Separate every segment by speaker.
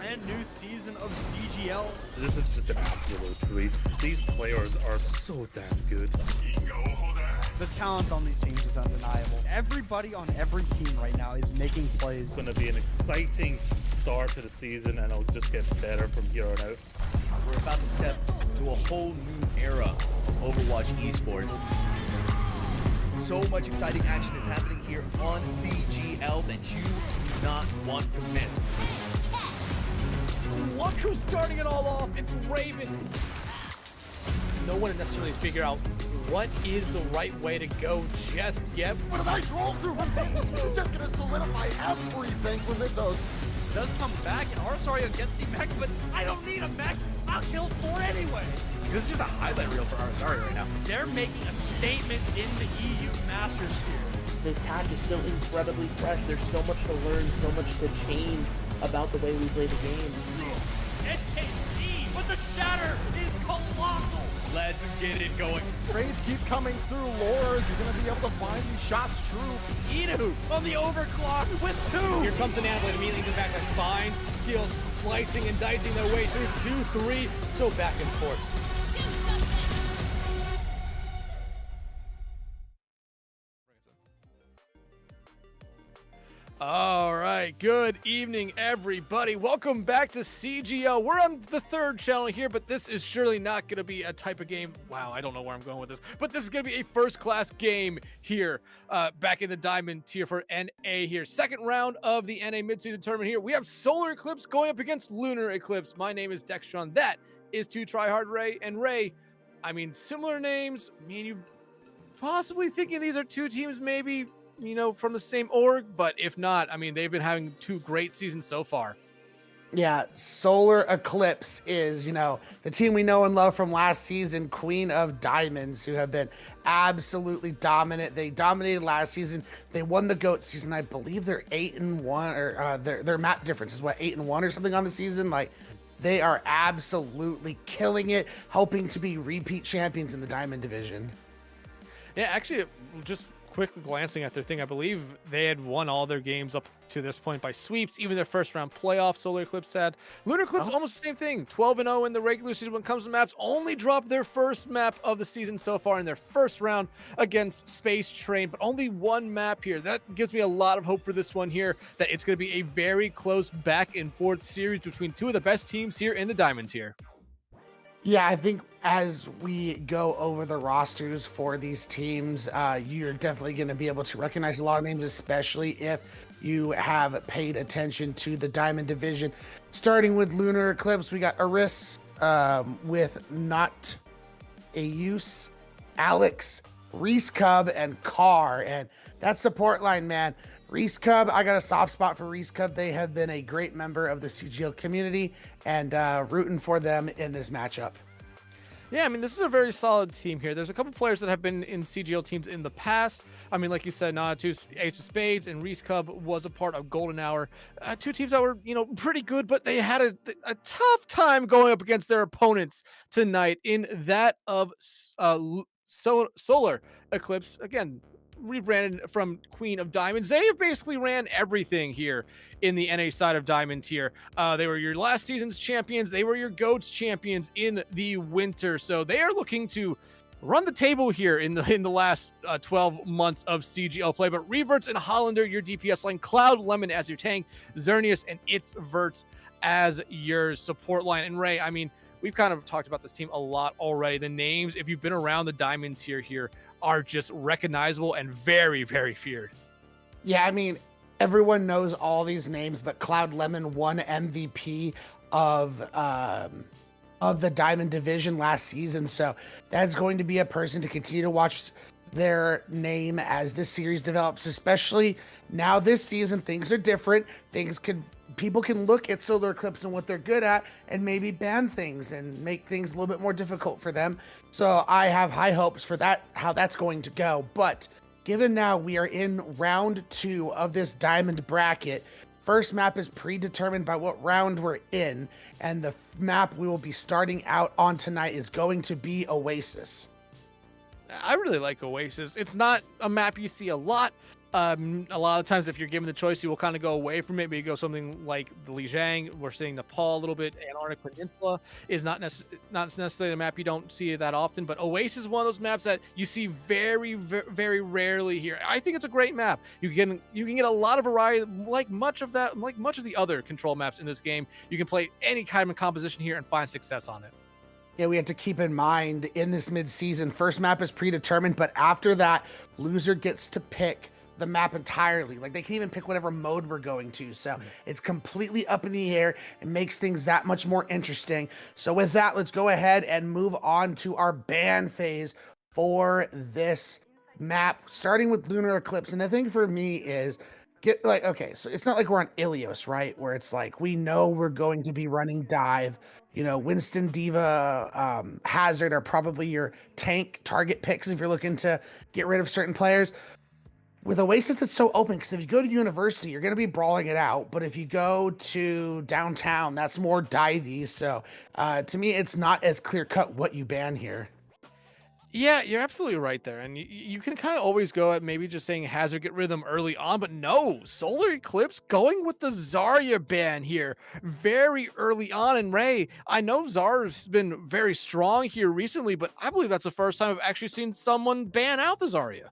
Speaker 1: brand new season of CGL.
Speaker 2: This is just an absolute treat. These players are so damn good.
Speaker 1: The talent on these teams is undeniable. Everybody on every team right now is making plays.
Speaker 2: It's going to be an exciting start to the season, and it'll just get better from here on out.
Speaker 3: We're about to step to a whole new era of Overwatch esports. So much exciting action is happening here on CGL that you do not want to miss.
Speaker 4: Look who's starting it all off. It's Raven. No one to necessarily figure out what is the right way to go just yet.
Speaker 5: What a nice roll through. It's just gonna solidify everything within those.
Speaker 1: Does come back and Arsario gets the mech, but I don't need a mech. I'll kill 4 anyway.
Speaker 4: This is just a highlight reel for Arsario right now.
Speaker 1: They're making a statement in the EU Masters here.
Speaker 6: This patch is still incredibly fresh. There's so much to learn, so much to change about the way we play the game.
Speaker 1: NKC, but the shatter is colossal.
Speaker 3: Let's get it going.
Speaker 5: Trades keep coming through. Lores, you're gonna be able to find these shots true.
Speaker 1: Idu on the overclock with 2.
Speaker 4: Here comes the Nabla immediately goes back to fine skills, slicing and dicing their way through 2, 3, so back and forth. All right, good evening, everybody. Welcome back to CGL. We're on the 3rd channel here, but this is surely not going to be a type of game. Wow, I don't know where I'm going with this, but this is going to be a first-class game here, back in the Diamond tier for NA here. 2nd round of the NA Midseason tournament here. We have Solar-Eclipse going up against Lunar Eclipse. My name is Dextron. That is 2 Tryhard Ray. And Ray, I mean, similar names. Me and you possibly thinking these are 2 teams maybe, you know, from the same org, but if not, I mean, they've been having 2 great seasons so far.
Speaker 7: Yeah, Solar-Eclipse is, you know, the team we know and love from last season, Queen of Diamonds, who have been absolutely dominant. They dominated last season. They won the GOAT season. I believe they're 8-1, or their map difference is what, 8-1 or something on the season. Like, they are absolutely killing it, hoping to be repeat champions in the Diamond division.
Speaker 4: Yeah, actually, just quickly glancing at their thing, I believe they had won all their games up to this point by sweeps, even their 1st round playoff. Solar-Eclipse had. Lunar Eclipse almost the same thing, 12-0 in the regular season. When it comes to maps, only dropped their 1st map of the season so far in their 1st round against Space Train, but only 1 map here. That gives me a lot of hope for this one here, that it's going to be a very close back and forth series between 2 of the best teams here in the Diamond tier.
Speaker 7: Yeah, I think as we go over the rosters for these teams, you're definitely going to be able to recognize a lot of names, especially if you have paid attention to the Diamond division. Starting with Lunar Eclipse, we got Aris with Not a Use, Alex, Reese Cub, and Carr. And that support line, man. Reese Cub, I got a soft spot for Reese Cub. They have been a great member of the CGL community, and rooting for them in this matchup.
Speaker 4: Yeah, I mean, this is a very solid team here. There's a couple players that have been in CGL teams in the past. I mean, like you said, Natu, Ace of Spades, and Reese Cub was a part of Golden Hour. 2 teams that were, you know, pretty good, but they had a tough time going up against their opponents tonight in that of Solar Eclipse. Again, rebranded from Queen of Diamonds. They basically ran everything here in the NA side of Diamond tier. They were your last season's champions. They were your GOATs champions in the winter. So they are looking to run the table here in the last 12 months of CGL play. But Reverts and Hollander, your DPS line, Cloud Lemon as your tank, Xerneas and It's Verts as your support line. And Ray, I mean, we've kind of talked about this team a lot already. The names, if you've been around the Diamond tier here, are just recognizable and very, very feared.
Speaker 7: Yeah, I mean, everyone knows all these names, but Cloud Lemon won MVP of the Diamond division last season, so that's going to be a person to continue to watch their name as this series develops, especially now this season. Things are different. People can look at Solar-Eclipse and what they're good at and maybe ban things and make things a little bit more difficult for them. So I have high hopes for that, how that's going to go. But given now we are in round 2 of this Diamond bracket, first map is predetermined by what round we're in, and the map we will be starting out on tonight is going to be Oasis.
Speaker 4: I really like Oasis. It's not a map you see a lot. A lot of times, if you're given the choice, you will kind of go away from it. Maybe go something like the Lijiang. We're seeing Nepal a little bit. Antarctic Peninsula is not necessarily a map you don't see that often, but Oasis is one of those maps that you see very rarely here. I think it's a great map. You can get a lot of variety, like much of the other control maps in this game. You can play any kind of composition here and find success on it.
Speaker 7: Yeah, we have to keep in mind in this mid-season, first map is predetermined, but after that, loser gets to pick the map entirely. Like, they can even pick whatever mode we're going to. So it's completely up in the air. It makes things that much more interesting. So with that, let's go ahead and move on to our ban phase for this map, starting with Lunar Eclipse. And the thing for me is, okay, so it's not like we're on Ilios, right? Where it's like, we know we're going to be running dive. You know, Winston, Diva, Hazard are probably your tank target picks if you're looking to get rid of certain players. With Oasis, it's so open, because if you go to University, you're going to be brawling it out. But if you go to downtown, that's more divey. So to me, it's not as clear-cut what you ban here.
Speaker 4: Yeah, you're absolutely right there. And you can kind of always go at maybe just saying Hazard, get rid of them early on. But no, Solar-Eclipse going with the Zarya ban here very early on. And Ray, I know Zarya's been very strong here recently, but I believe that's the first time I've actually seen someone ban out the Zarya.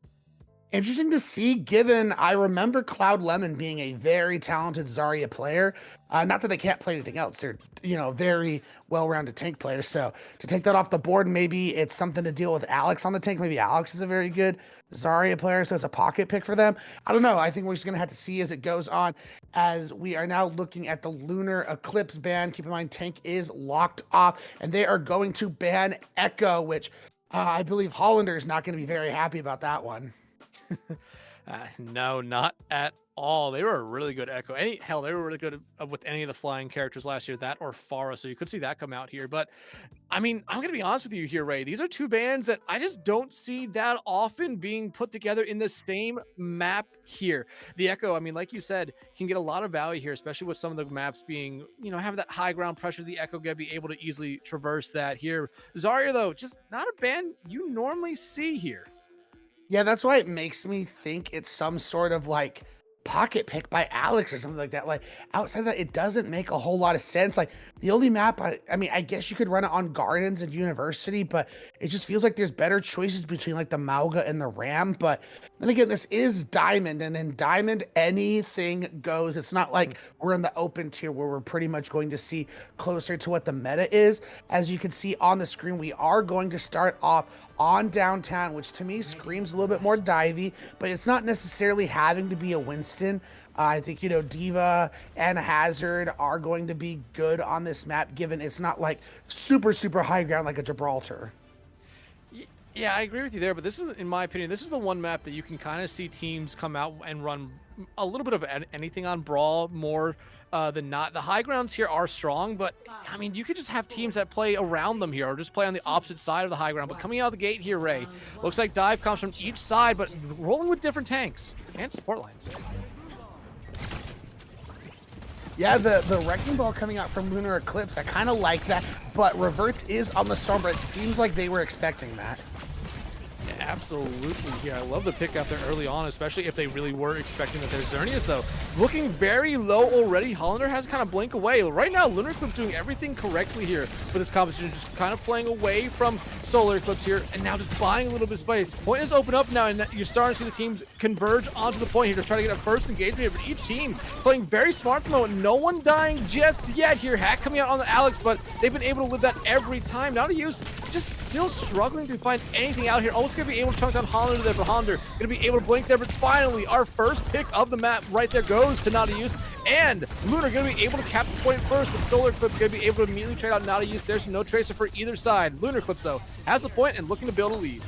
Speaker 7: Interesting to see, given I remember Cloud Lemon being a very talented Zarya player. Not that they can't play anything else. They're, very well-rounded tank players. So to take that off the board, maybe it's something to deal with Alex on the tank. Maybe Alex is a very good Zarya player, so it's a pocket pick for them. I don't know. I think we're just going to have to see as it goes on, as we are now looking at the Lunar Eclipse ban. Keep in mind, tank is locked off, and they are going to ban Echo, which I believe Hollander is not going to be very happy about that one.
Speaker 4: No, not at all. They were a really good Echo. They were really good with any of the flying characters last year, that or Pharah, so you could see that come out here. But I mean, I'm gonna be honest with you here, Ray. These are two bands that I just don't see that often being put together in the same map here. The Echo, I mean, like you said, can get a lot of value here, especially with some of the maps being, have that high ground pressure. The Echo gonna be able to easily traverse that here. Zarya, though, just not a band you normally see here.
Speaker 7: Yeah, that's why it makes me think it's some sort of like pocket pick by Alex or something like that. Like, outside of that, it doesn't make a whole lot of sense. Like, the only map, I mean, I guess you could run it on Gardens and University, but it just feels like there's better choices between like the Mauga and the Ram. But then again, this is Diamond, and in Diamond, anything goes. It's not like we're in the open tier where we're pretty much going to see closer to what the meta is. As you can see on the screen, we are going to start off on downtown, which to me screams a little bit more divey, but it's not necessarily having to be a Winston. I think, Diva and Hazard are going to be good on this map, given it's not like super high ground like a Gibraltar.
Speaker 4: Yeah, I agree with you there, but this is, in my opinion, this is the one map that you can kind of see teams come out and run a little bit of anything on Brawl more than not. The high grounds here are strong, but I mean, you could just have teams that play around them here or just play on the opposite side of the high ground. But coming out of the gate here, Ray, looks like dive comes from each side, but rolling with different tanks and support lines.
Speaker 7: Yeah, the Wrecking Ball coming out from Lunar Eclipse, I kind of like that, but Reverts is on the Sombra. It seems like they were expecting that.
Speaker 4: Yeah, absolutely. Yeah, I love the pick out there early on, especially if they really were expecting that there's Xerneas, though. Looking very low already. Hollander has kind of blink away. Right now, Lunar Eclipse doing everything correctly here for this competition, just kind of playing away from Solar-Eclipse here, and now just buying a little bit of space. Point is open up now, and you're starting to see the teams converge onto the point here to try to get a first engagement here, but each team playing very smart at the moment. No one dying just yet here. Hack coming out on the Alex, but they've been able to live that every time. Now to use, just still struggling to find anything out here. Almost going to be able to chunk down Hollander there, but Hollander going to be able to blink there. But finally, our first pick of the map right there goes to Not a Use, and Lunar going to be able to cap the point first, but Solar-Eclipse going to be able to immediately trade out Not a Use there, so no tracer for either side. Lunar Eclipse, though, has the point and looking to build a lead.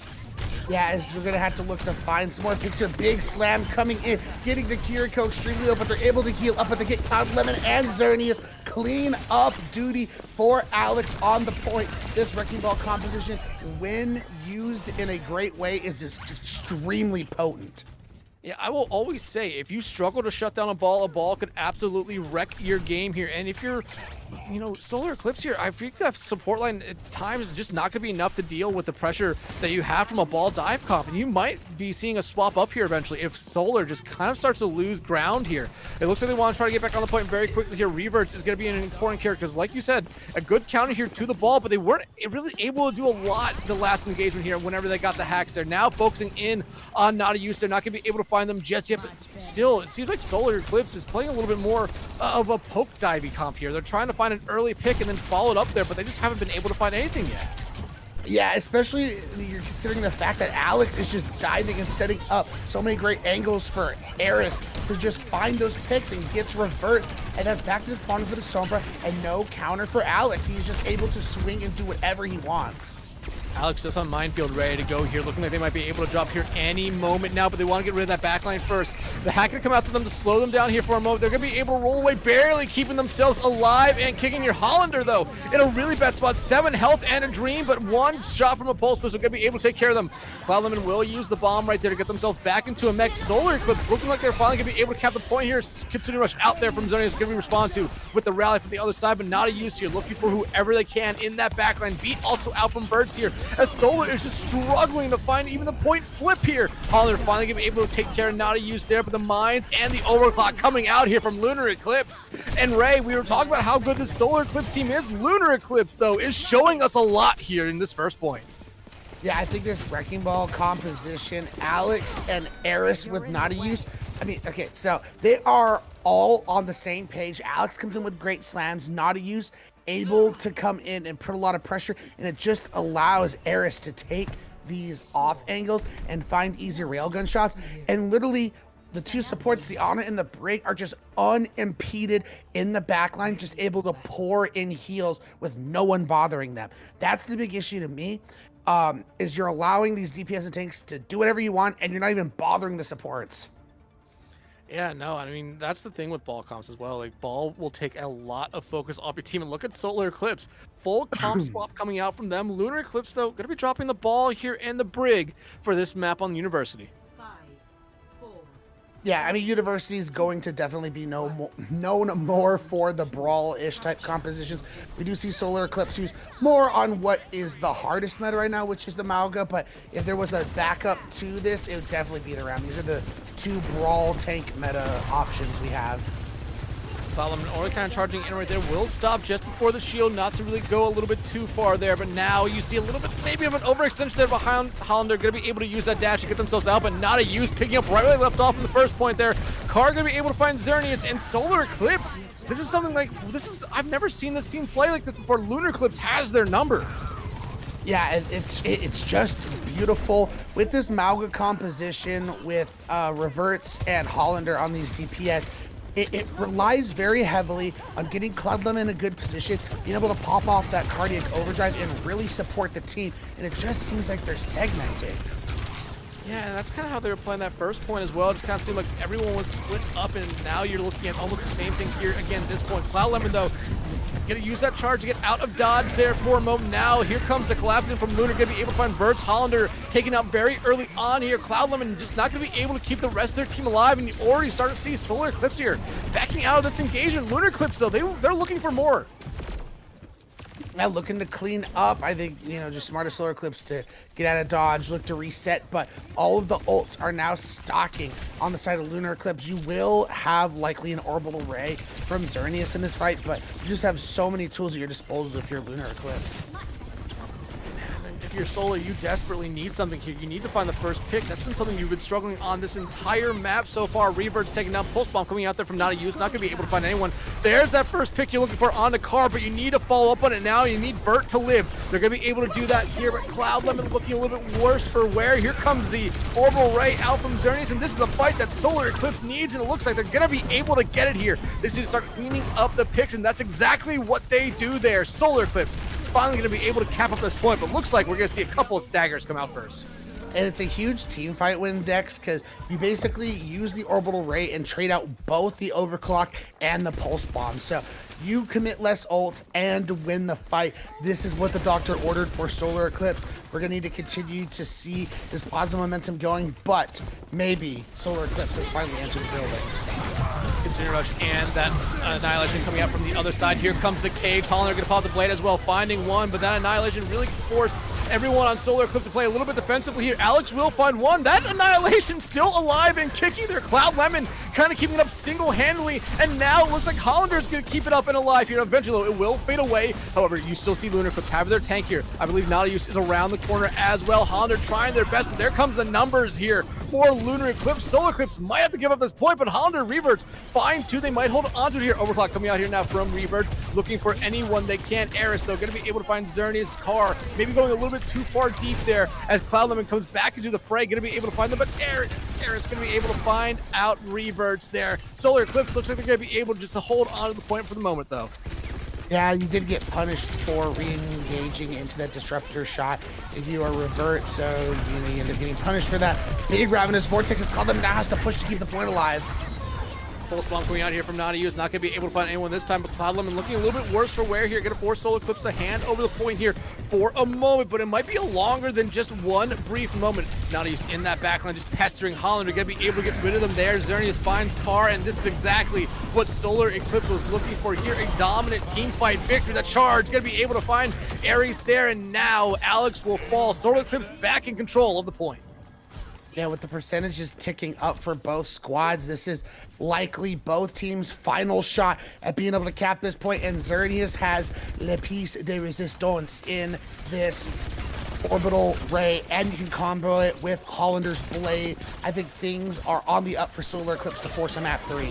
Speaker 7: Yeah, as we're gonna have to look to find some more picks here. Big slam coming in, getting the Kiriko extremely low, but they're able to heal up at the get. Cloud Lemon and Xerneas clean up duty for Alex on the point. This Wrecking Ball competition, when used in a great way, is just extremely potent.
Speaker 4: Yeah, I will always say, if you struggle to shut down a ball could absolutely wreck your game here. And if you're you know, Solar Eclipse here, I think that support line at times is just not going to be enough to deal with the pressure that you have from a ball dive comp. And you might be seeing a swap up here eventually if Solar just kind of starts to lose ground here. It looks like they want to try to get back on the point very quickly here. Reverts is going to be an important character because, like you said, a good counter here to the ball, but they weren't really able to do a lot the last engagement here whenever they got the hacks. They're now focusing in on Not a Use. They're not going to be able to find them just yet, but still, it seems like Solar Eclipse is playing a little bit more of a poke divey comp here. They're trying to find an early pick and then follow it up there, but they just haven't been able to find anything yet.
Speaker 7: Yeah, especially you're considering the fact that Alex is just diving and setting up so many great angles for Eris to just find those picks and gets reverts, and that's back to the spawn for the Sombra and no counter for Alex. He's just able to swing and do whatever he wants.
Speaker 4: Alex just on Minefield ready to go here, looking like they might be able to drop here any moment now, but they want to get rid of that backline first. The hack gonna come out to them to slow them down here for a moment. They're gonna be able to roll away, barely keeping themselves alive and kicking your Hollander though in a really bad spot. 7 health and a dream, but 1 shot from a pulse pistol gonna be able to take care of them. Cloud Lemon will use the bomb right there to get themselves back into a mech. Solar Eclipse looking like they're finally gonna be able to cap the point here. Kitsune Rush out there from Zernius gonna be respond to with the rally from the other side, but Not a Use here, looking for whoever they can in that backline. Beat also out from Birds here as Solar is just struggling to find even the point flip here. Hollander finally gonna be able to take care of Not a Use there, but the mines and the overclock coming out here from Lunar Eclipse. And Ray, we were talking about how good this Solar Eclipse team is. Lunar Eclipse though is showing us a lot here in this first point.
Speaker 7: Yeah, I think this Wrecking Ball composition, Alex and Eris with Not a Use. I mean, okay, so they are all on the same page. Alex comes in with great slams, Not a Use able to come in and put a lot of pressure, and it just allows Eris to take these off angles and find easy railgun shots. And literally, the two supports, the Ana and the Break, are just unimpeded in the backline, just able to pour in heals with no one bothering them. That's the big issue to me, is you're allowing these DPS and tanks to do whatever you want, and you're not even bothering the supports.
Speaker 4: Yeah, no, I mean, that's the thing with ball comps as well. Like, ball will take a lot of focus off your team. And look at Solar Eclipse. Full comp swap coming out from them. Lunar Eclipse, though, going to be dropping the ball here in the Brig for this map on the University.
Speaker 7: Yeah, I mean, University is going to definitely be known more for the brawl-ish type compositions. We do see Solar Eclipse use more on what is the hardest meta right now, which is the Mauga, but if there was a backup to this, it would definitely beat around. These are the 2 brawl tank meta options we have.
Speaker 4: Solomon already kind of charging in right there. Will stop just before the shield, not to really go a little bit too far there, but now you see a little bit maybe of an overextension there behind Hollander. Going to be able to use that dash to get themselves out, but Not a Use, picking up right where they left off in the first point there. Car going to be able to find Xerneas, and Solar Eclipse. This is something like, I've never seen this team play like this before. Lunar Eclipse has their number.
Speaker 7: Yeah, it's just beautiful with this Mauga composition with Reverts and Hollander on these DPS. It relies very heavily on getting Cloudlem in a good position, being able to pop off that cardiac overdrive and really support the team. And it just seems like they're segmented.
Speaker 4: Yeah, and that's kind of how they were playing that first point as well. It just kind of seemed like everyone was split up, and now you're looking at almost the same thing here again at this point. Cloud Lemon, though, gonna use that charge to get out of dodge there for a moment. Now here comes the collapsing from Lunar, gonna be able to find Birds. Hollander taken out very early on here. Cloud Lemon just not gonna be able to keep the rest of their team alive, and you already started to see Solar Eclipse here backing out of this engagement. Lunar Eclipse, though, they're looking for more.
Speaker 7: Now looking to clean up. I think, just smarter Solar Eclipse to get out of dodge, look to reset, but all of the ults are now stocking on the side of Lunar Eclipse. You will have likely an orbital ray from Xerneas in this fight, but you just have so many tools at your disposal if you're Lunar Eclipse.
Speaker 4: If you're Solar, you desperately need something here. You need to find the first pick. That's been something you've been struggling on this entire map so far. Revert's taking down Pulse Bomb coming out there from Not a Use. Not going to be able to find anyone. There's that first pick you're looking for on the car, but you need to follow up on it now. You need Bert to live. They're going to be able to do that here, but Cloud Lemon looking a little bit worse for wear. Here comes the Orbital Ray out from Xerneas, and this is a fight that Solar Eclipse needs, and it looks like they're going to be able to get it here. They just need to start cleaning up the picks, and that's exactly what they do there. Solar Eclipse finally going to be able to cap up this point, but looks like we're going to see a couple of staggers come out first.
Speaker 7: And it's a huge team fight win, Dex, because you basically use the orbital ray and trade out both the overclock and the pulse bomb. So you commit less ults and win the fight. This is what the doctor ordered for Solar Eclipse. We're going to need to continue to see this positive momentum going, but maybe Solar Eclipse has finally entered the building.
Speaker 4: Consumer Rush and that Annihilation coming out from the other side. Here comes the cage. Hollander gonna pop the blade as well, finding one, but that Annihilation really forced everyone on Solar-Eclipse to play a little bit defensively here. Alex will find one. That Annihilation still alive and kicking there. Cloud Lemon kind of keeping it up single-handedly, and now it looks like Hollander is going to keep it up and alive here. Eventually, though, it will fade away. However, you still see Lunar Eclipse have their tank here. I believe Nautilus is around the corner as well. Hollander trying their best, but there comes the numbers here for Lunar Eclipse. Solar-Eclipse might have to give up this point, but Hollander Reverts fine too. They might hold on to it here. Overclock coming out here now from Reverts, looking for anyone they can. Eris, though, going to be able to find Xerneas' car. Maybe going a little bit too far deep there as Cloud Lemon comes back into the fray. Going to be able to find them, but Eris going to be able to find out Reverts there. Solar-Eclipse looks like they're going to be able just to hold on to the point for the moment, though.
Speaker 7: Yeah, you did get punished for re-engaging into that disruptor shot if you are revert, so you end up getting punished for that. Big Ravenous Vortex has called them now, has to push to keep the point alive.
Speaker 4: Full spawn coming out here from Nautilus, not going to be able to find anyone this time, but Cloud Lemon looking a little bit worse for wear here. Going to force Solar-Eclipse to hand over the point here for a moment, but it might be a longer than just one brief moment. Nautilus in that backline just pestering Hollander, going to be able to get rid of them there. Xerneas finds Carr, and this is exactly what Solar-Eclipse was looking for here. A dominant team fight victory. The charge going to be able to find Ares there, and now Alex will fall. Solar-Eclipse back in control of the point.
Speaker 7: Yeah, with the percentages ticking up for both squads, this is likely both teams' final shot at being able to cap this point, and Xerneas has Le Piece de Resistance in this orbital ray, and you can combo it with Hollander's blade. I think things are on the up for Solar-Eclipse to force him at 3.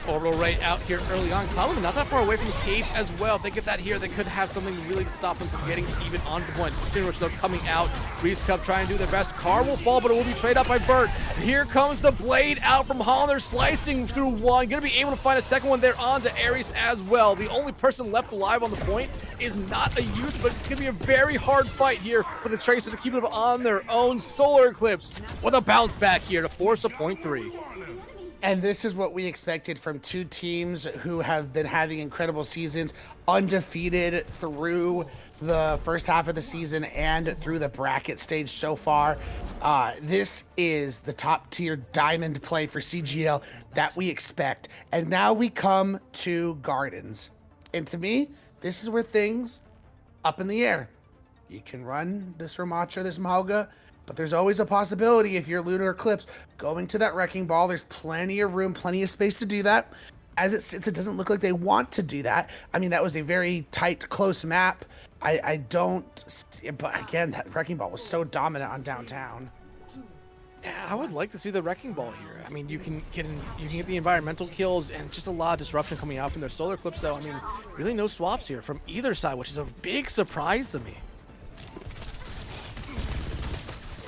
Speaker 4: Orbital right out here early on. Cloud Lemon not that far away from the cage as well. If they get that here, they could have something really to stop them from getting even on the point. Consumer Rush, though, coming out. Reese Cup trying to do their best. Carr will fall, but it will be traded up by Bert. Here comes the blade out from Hollander, slicing through one. Going to be able to find a second one there on to Ares as well. The only person left alive on the point is not a youth, but it's going to be a very hard fight here for the Tracer to keep them on their own. Solar-Eclipse with a bounce back here to force a point 3.
Speaker 7: And this is what we expected from two teams who have been having incredible seasons, undefeated through the first half of the season and through the bracket stage so far. This is the top tier diamond play for CGL that we expect. And now we come to Gardens. And to me, this is where things up in the air. You can run this Ramacho, this Mauga, but there's always a possibility if you're Lunar Eclipse going to that Wrecking Ball. There's plenty of room, plenty of space to do that. As it sits, it doesn't look like they want to do that. I mean, that was a very tight, close map. I don't see it, but again, that Wrecking Ball was so dominant on downtown.
Speaker 4: Yeah, I would like to see the Wrecking Ball here. I mean, you can get the environmental kills and just a lot of disruption coming out from their Solar-Eclipse, though. I mean, really no swaps here from either side, which is a big surprise to me.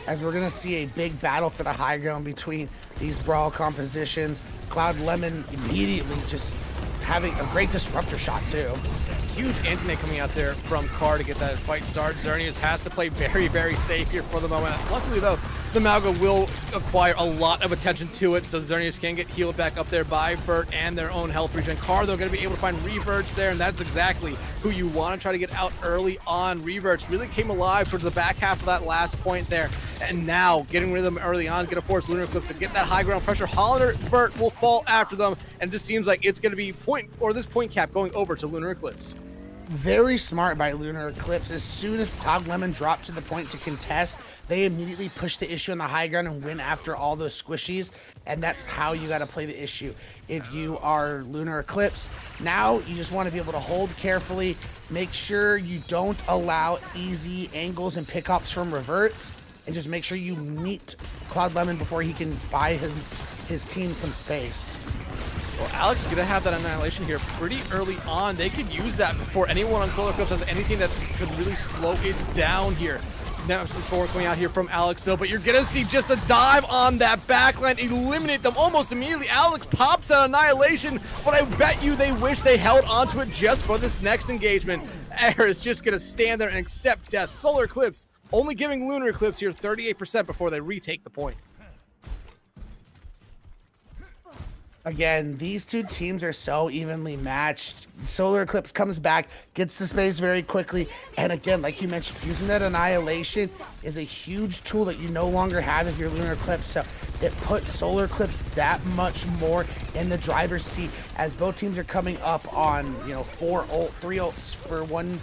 Speaker 7: As we're gonna see a big battle for the high ground between these brawl compositions. Cloud Lemon immediately just having a great disruptor shot too.
Speaker 4: Huge anti coming out there from Carr to get that fight started. Xerneas has to play very, very safe here for the moment. Luckily, though, the Mauga will acquire a lot of attention to it, so Xerneas can get healed back up there by Bert and their own health regen. Carr, though, going to be able to find Reverts there, and that's exactly who you want to try to get out early on. Reverts really came alive towards the back half of that last point there, and now getting rid of them early on, going to force Lunar Eclipse to get that high ground pressure. Hollander, Bert will fall after them, and it just seems like it's going to be this point cap going over to Lunar Eclipse.
Speaker 7: Very smart by Lunar Eclipse. As soon as Cloud Lemon dropped to the point to contest, they immediately push the issue on the high ground and win after all those squishies, and that's how you got to play the issue. If you are Lunar Eclipse, now you just want to be able to hold carefully, make sure you don't allow easy angles and pickups from reverts, and just make sure you meet Cloud Lemon before he can buy his team some space.
Speaker 4: Well, Alex is going to have that Annihilation here pretty early on. They could use that before anyone on Solar-Eclipse has anything that could really slow it down here. Now some forward coming out here from Alex, though, but you're going to see just a dive on that backline, eliminate them almost immediately. Alex pops out Annihilation, but I bet you they wish they held onto it just for this next engagement. Air is just going to stand there and accept death. Solar-Eclipse only giving Lunar Eclipse here 38% before they retake the point.
Speaker 7: Again, these two teams are so evenly matched. Solar Eclipse comes back, gets the space very quickly, and again, like you mentioned, using that Annihilation is a huge tool that you no longer have if you're Lunar Eclipse. So it puts Solar-Eclipse that much more in the driver's seat as both teams are coming up on, you know, 3 ults for one.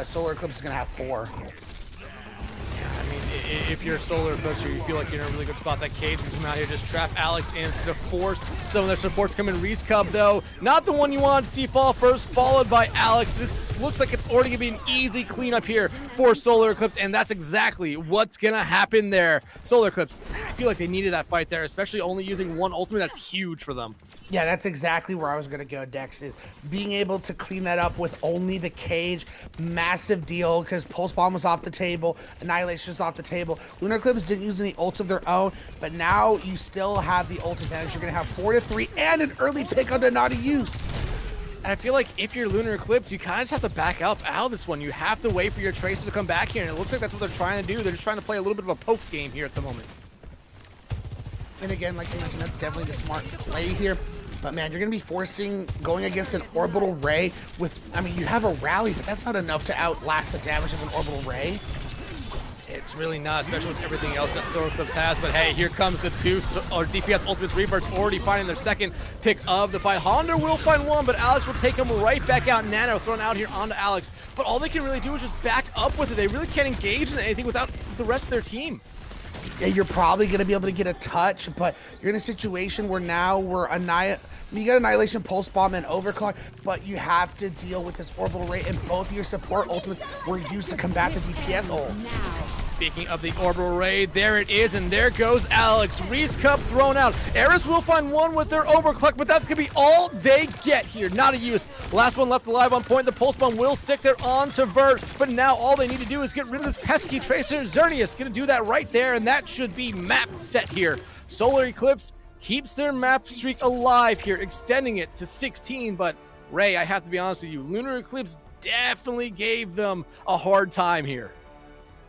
Speaker 7: Solar-Eclipse is gonna have 4.
Speaker 4: I mean, if you're Solar-Eclipse or you feel like you're in a really good spot, that Cage can come out here, just trap Alex into the force. Some of their supports come in. Reese Cub, though, not the one you want to see fall first, followed by Alex. This looks like it's already going to be an easy cleanup here for Solar-Eclipse, and that's exactly what's going to happen there. Solar-Eclipse, I feel like they needed that fight there, especially only using one ultimate. That's huge for them.
Speaker 7: Yeah, that's exactly where I was going to go, Dex, is being able to clean that up with only the Cage. Massive deal, because Pulse Bomb was off the table, Annihilation was off the table. Lunar Eclipse didn't use any ults of their own, but now you still have the ult advantage. You're going to have 4 to 3 and an early pick on Donati use.
Speaker 4: And I feel like if you're Lunar Eclipse, you kind of just have to back up out of this one. You have to wait for your Tracer to come back here, and it looks like that's what they're trying to do. They're just trying to play a little bit of a poke game here at the moment.
Speaker 7: And again, like you mentioned, that's definitely the smart play here. But man, you're going to be going against an Orbital Ray with, I mean, you have a rally, but that's not enough to outlast the damage of an Orbital Ray.
Speaker 4: It's really not, especially with everything else that Solar-Eclipse has. But hey, here comes the DPS Ultimates Rebirths already finding their second pick of the fight. Honda will find one, but Alex will take him right back out. Nano thrown out here onto Alex. But all they can really do is just back up with it. They really can't engage in anything without the rest of their team.
Speaker 7: Yeah, you're probably going to be able to get a touch, but you're in a situation where now you got Annihilation, Pulse Bomb, and Overclock, but you have to deal with this Orbital Ray, and both of your support ultimates were used to combat the DPS ults.
Speaker 4: Speaking of the Orbital Ray, there it is, and there goes Alex. Reese Cup thrown out. Eris will find one with their Overclock, but that's going to be all they get here. Not a use. Last one left alive on point. The Pulse Bomb will stick there onto Vert, but now all they need to do is get rid of this pesky Tracer. Xerneas going to do that right there, and that should be map set here. Solar-Eclipse keeps their map streak alive here, extending it to 16, but Ray, I have to be honest with you, Lunar Eclipse definitely gave them a hard time here.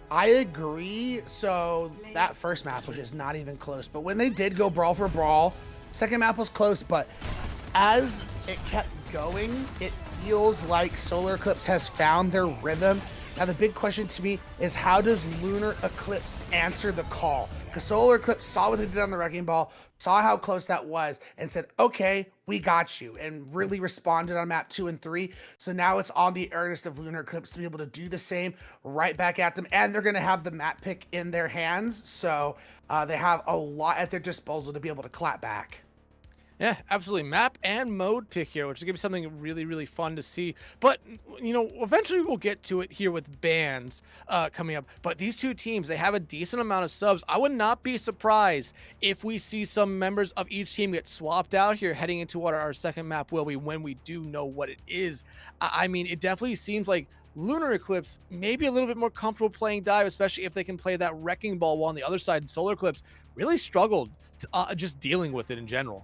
Speaker 7: I agree. So that first map was just not even close, but when they did go brawl for brawl, second map was close, but as it kept going, it feels like Solar-Eclipse has found their rhythm. Now the big question to me is, how does Lunar Eclipse answer the call? Because Solar-Eclipse saw what they did on the Wrecking Ball, saw how close that was, and said, okay, we got you, and really responded on map 2 and 3. So now it's on the earnest of Lunar Eclipse to be able to do the same right back at them, and they're going to have the map pick in their hands, so they have a lot at their disposal to be able to clap back.
Speaker 4: Yeah, absolutely. Map and mode pick here, which is going to be something really, really fun to see. But, you know, eventually we'll get to it here with bans coming up. But these two teams, they have a decent amount of subs. I would not be surprised if we see some members of each team get swapped out here heading into what our second map will be when we do know what it is. I mean, it definitely seems like Lunar Eclipse may be a little bit more comfortable playing dive, especially if they can play that Wrecking Ball, while on the other side, Solar-Eclipse really struggled to, just dealing with it in general.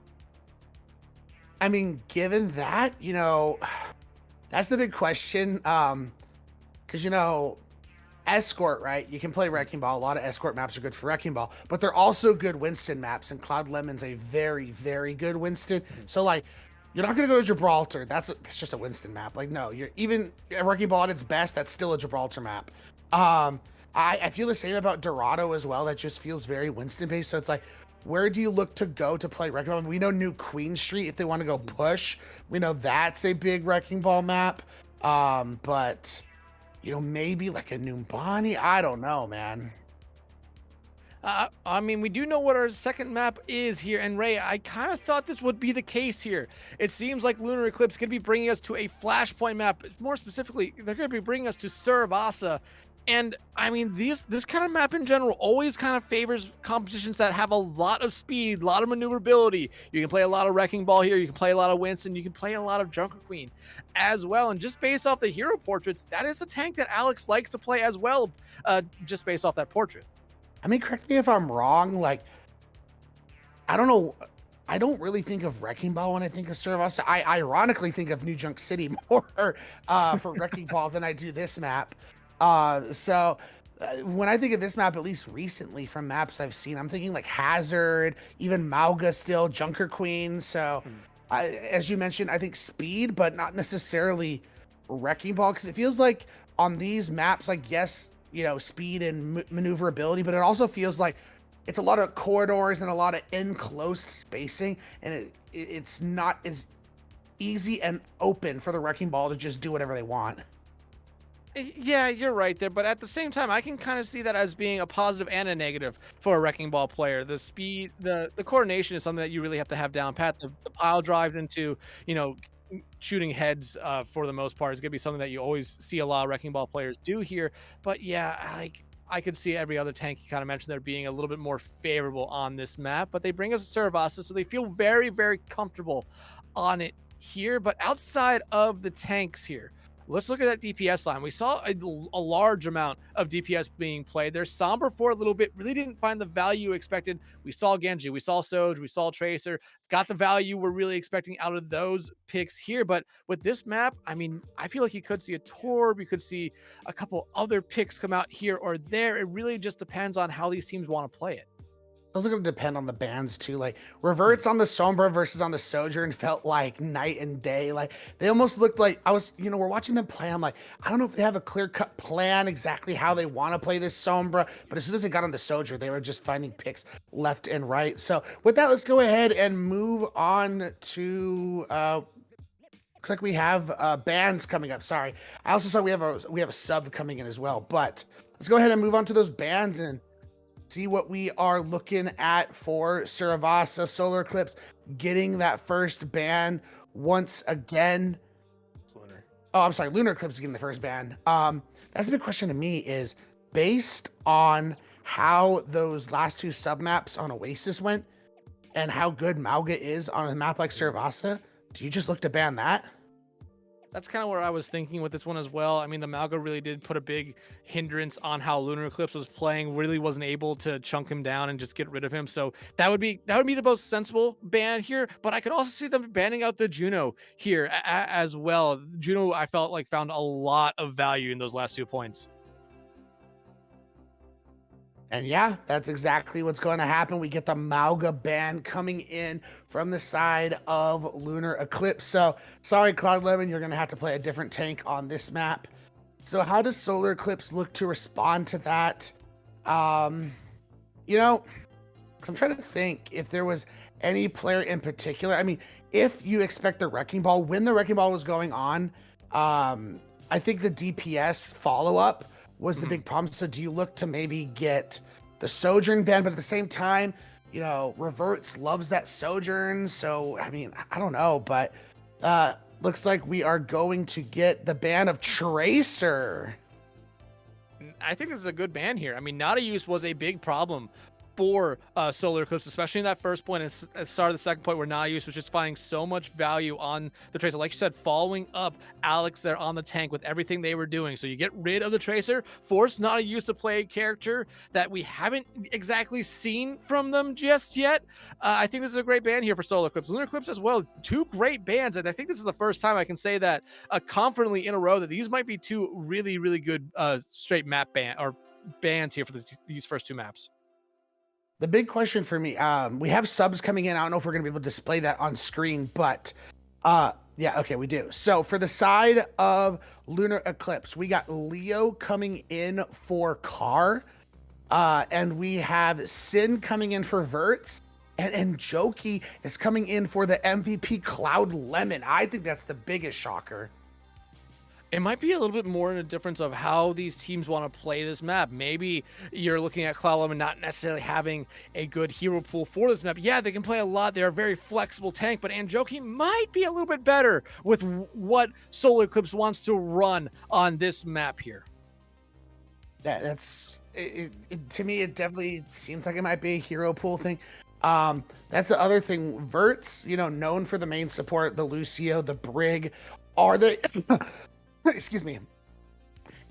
Speaker 7: I mean, given that, you know, that's the big question. Because, you know, Escort, right? You can play Wrecking Ball. A lot of Escort maps are good for Wrecking Ball, but they're also good Winston maps, and Cloud Lemon's a very, very good Winston. So, like, you're not going to go to Gibraltar. It's just a Winston map. Like, no, you're even Wrecking Ball at its best, that's still a Gibraltar map. I feel the same about Dorado as well. That just feels very Winston-based. So it's like, where do you look to go to play Wrecking Ball? We know New Queen Street, if they want to go push, we know that's a big Wrecking Ball map. But, you know, maybe like a Numbani. I don't know, man.
Speaker 4: I mean, we do know what our second map is here, and Ray, I kind of thought this would be the case here. It seems like Lunar Eclipse could be bringing us to a Flashpoint map. More specifically, they're going to be bringing us to Surabasa. And I mean, this kind of map in general always kind of favors compositions that have a lot of speed, a lot of maneuverability. You can play a lot of Wrecking Ball here. You can play a lot of Winston. You can play a lot of Junker Queen as well. And just based off the hero portraits, that is a tank that Alex likes to play as well, just based off that portrait.
Speaker 7: I mean, correct me if I'm wrong. Like, I don't know. I don't really think of Wrecking Ball when I think of Surabasa. I ironically think of New Junk City more for Wrecking Ball than I do this map. So when I think of this map, at least recently from maps I've seen, I'm thinking like Hazard, even Mauga still, Junker Queen. So as you mentioned, I think speed, but not necessarily Wrecking Ball, because it feels like on these maps, like, yes, you know, speed and maneuverability, but it also feels like it's a lot of corridors and a lot of enclosed spacing, and it's not as easy and open for the Wrecking Ball to just do whatever they want.
Speaker 4: Yeah, you're right there, but at the same time, I can kind of see that as being a positive and a negative for a Wrecking Ball player. The speed, the coordination is something that you really have to have down pat. The pile drive into, you know, shooting heads for the most part is gonna be something that you always see a lot of Wrecking Ball players do here. But yeah, like I could see every other tank you kind of mentioned there being a little bit more favorable on this map, but they bring us a Saravasa, so they feel very, very comfortable on it here. But outside of the tanks here, let's look at that DPS line. We saw a large amount of DPS being played. There's Sombra for a little bit, really didn't find the value expected. We saw Genji, we saw Soj, we saw Tracer, got the value we're really expecting out of those picks here. But with this map, I mean, I feel like you could see a Torb, you could see a couple other picks come out here or there. It really just depends on how these teams want to play it.
Speaker 7: Those are going to depend on the bands too. Like Reverts on the Sombra versus on the Sojourn felt like night and day. Like they almost looked like we're watching them play. I'm like, I don't know if they have a clear cut plan exactly how they want to play this Sombra, but as soon as they got on the Sojourn, they were just finding picks left and right. So with that, let's go ahead and move on to, looks like we have bands coming up. Sorry. I also saw we have a sub coming in as well, but let's go ahead and move on to those bands and see what we are looking at for Saravasa. Solar-Eclipse getting that first ban once again. Lunar Eclipse is getting the first ban. That's a big question to me is based on how those last two sub-maps on Oasis went and how good Mauga is on a map like Saravasa, do you just look to ban that?
Speaker 4: That's kind of where I was thinking with this one as well. I mean, the Malga really did put a big hindrance on how Lunar Eclipse was playing. Really wasn't able to chunk him down and just get rid of him. So that would be the most sensible ban here. But I could also see them banning out the Juno here as well. Juno, I felt like found a lot of value in those last 2 points.
Speaker 7: And yeah, that's exactly what's going to happen. We get the Mauga ban coming in from the side of Lunar Eclipse. So sorry, Cloud Lemon, you're going to have to play a different tank on this map. So how does Solar Eclipse look to respond to that? I'm trying to think if there was any player in particular. I mean, if you expect the Wrecking Ball, when the Wrecking Ball was going on, I think the DPS follow-up was the big problem. So do you look to maybe get the Sojourn ban, but at the same time, Reverts loves that Sojourn. So, I mean, I don't know, but looks like we are going to get the ban of Tracer.
Speaker 4: I think this is a good ban here. I mean, Nada use was a big problem for Solar Eclipse, especially in that first point and at the start of the second point where Nada use was just finding so much value on the Tracer. Like you said, following up Alex there on the tank with everything they were doing. So you get rid of the Tracer, force Nada use to play a character that we haven't exactly seen from them just yet. I think this is a great ban here for Solar Eclipse. Lunar Eclipse as well, 2 great bans, and I think this is the first time I can say that confidently in a row that these might be 2 really, really good straight map bans here for these first 2 maps.
Speaker 7: The big question for me, we have subs coming in. I don't know if we're going to be able to display that on screen, but yeah, okay, we do. So for the side of Lunar Eclipse, we got Leo coming in for Car, and we have Sin coming in for Verts, and Joki is coming in for the MVP Cloud Lemon. I think that's the biggest shocker.
Speaker 4: It might be a little bit more in a difference of how these teams want to play this map. Maybe you're looking at Cloud Lemon not necessarily having a good hero pool for this map. Yeah, they can play a lot. They're a very flexible tank, but Anjoki might be a little bit better with what Solar Eclipse wants to run on this map here.
Speaker 7: That's to me, it definitely seems like it might be a hero pool thing. That's the other thing. Verts, known for the main support, the Lucio, the Brig, are they... Excuse me.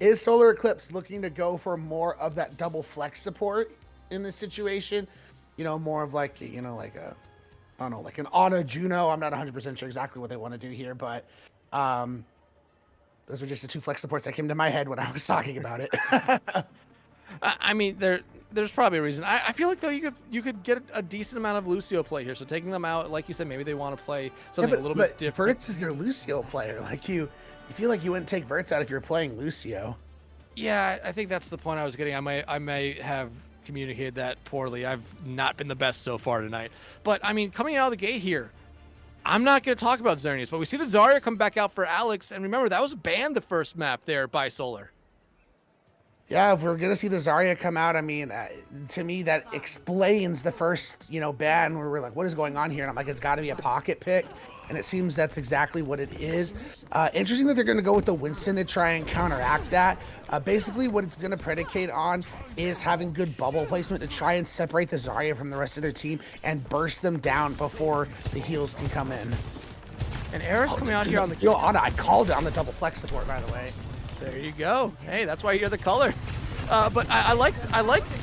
Speaker 7: Is Solar Eclipse looking to go for more of that double flex support in this situation? More of like, like a, I don't know, like an Ana Juno. I'm not 100% sure exactly what they want to do here, but those are just the 2 flex supports that came to my head when I was talking about it.
Speaker 4: I mean, there's probably a reason. I feel like though you could get a decent amount of Lucio play here. So taking them out, like you said, maybe they want to play something a little bit different.
Speaker 7: Verts is their Lucio player. Like you feel like you wouldn't take Verts out if you're playing Lucio.
Speaker 4: Yeah, I think that's the point I was getting. I may have communicated that poorly. I've not been the best so far tonight. But, I mean, coming out of the gate here, I'm not going to talk about Xerneas, but we see the Zarya come back out for Alex. And remember, that was banned the first map there by Solar.
Speaker 7: Yeah, if we're gonna see the Zarya come out, I mean, to me that explains the first, ban where we're like, what is going on here? And I'm like, it's got to be a pocket pick, and it seems that's exactly what it is. Interesting that they're gonna go with the Winston to try and counteract that. Basically, what it's gonna predicate on is having good bubble placement to try and separate the Zarya from the rest of their team and burst them down before the heals can come in.
Speaker 4: And Eris coming out here on the
Speaker 7: Yo, Anna, I called down the double flex support, by the way.
Speaker 4: There you go. Hey, that's why you're the color. But I like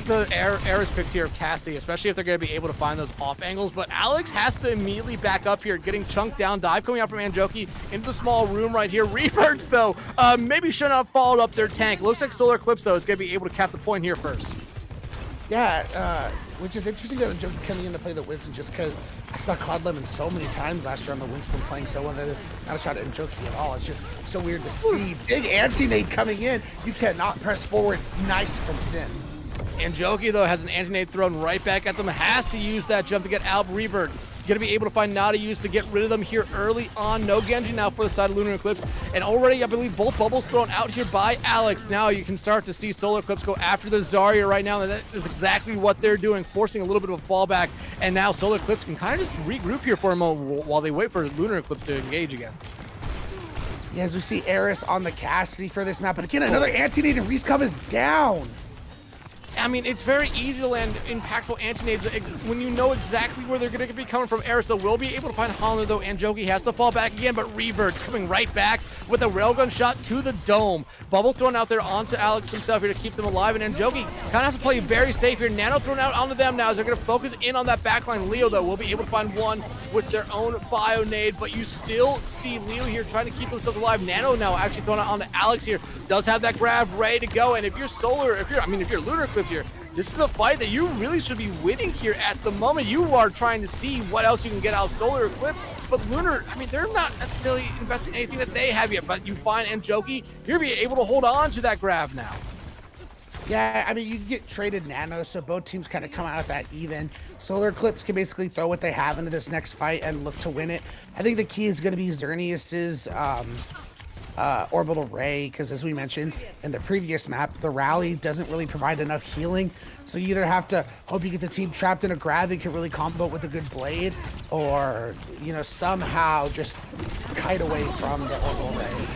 Speaker 4: the Eris picks here of Cassie, especially if they're going to be able to find those off angles. But Alex has to immediately back up here, getting chunked down. Dive coming out from Anjoki into the small room right here. Reverts, though, maybe should not have followed up their tank. Looks like Solar-Eclipse, though, is going to be able to cap the point here first.
Speaker 7: Yeah, which is interesting that Anjoki coming in to play the Winston, just because I saw Cloud Lemon so many times last year on the Winston playing so well that is not a shot at Anjoki at all. It's just so weird to see. Big anti-nade coming in. You cannot press forward. Nice from Sin.
Speaker 4: Anjoki, though, has an anti-nade thrown right back at them. Has to use that jump to get out Revert. Going to be able to find Nadius to get rid of them here early on. No Genji now for the side of Lunar Eclipse. And already, I believe, both bubbles thrown out here by Alex. Now you can start to see Solar-Eclipse go after the Zarya right now. And that is exactly what they're doing, forcing a little bit of a fallback. And now Solar-Eclipse can kind of just regroup here for a moment while they wait for Lunar Eclipse to engage again.
Speaker 7: Yeah, as we see Eris on the Cassidy for this map. But again, another anti-nade and Reese is down.
Speaker 4: I mean, it's very easy to land impactful anti-nades when you know exactly where they're going to be coming from. Aristo will be able to find Hollander, though. Anjoki has to fall back again, but Revert's coming right back with a railgun shot to the dome. Bubble thrown out there onto Alex himself here to keep them alive, and Anjoki kind of has to play very safe here. Nano thrown out onto them now as they're going to focus in on that backline. Leo, though, will be able to find one with their own bio nade, but you still see Leo here trying to keep themselves alive. Nano now actually thrown out onto Alex here. Does have that grab ready to go, and if you're Lunar Eclipse here, this is a fight that you really should be winning here at the moment. You are trying to see what else you can get out of Solar Eclipse, but Lunar, I mean, they're not necessarily investing anything that they have yet, but you find Anjoki, you're be able to hold on to that grab now.
Speaker 7: Yeah, I mean, you get traded Nano, so both teams kind of come out that even. Solar Eclipse can basically throw what they have into this next fight and look to win it. I think the key is going to be Xerneas's orbital ray, because as we mentioned in the previous map, the rally doesn't really provide enough healing, so you either have to hope you get the team trapped in a grab that can really combo with a good blade, or somehow just kite away from the orbital ray.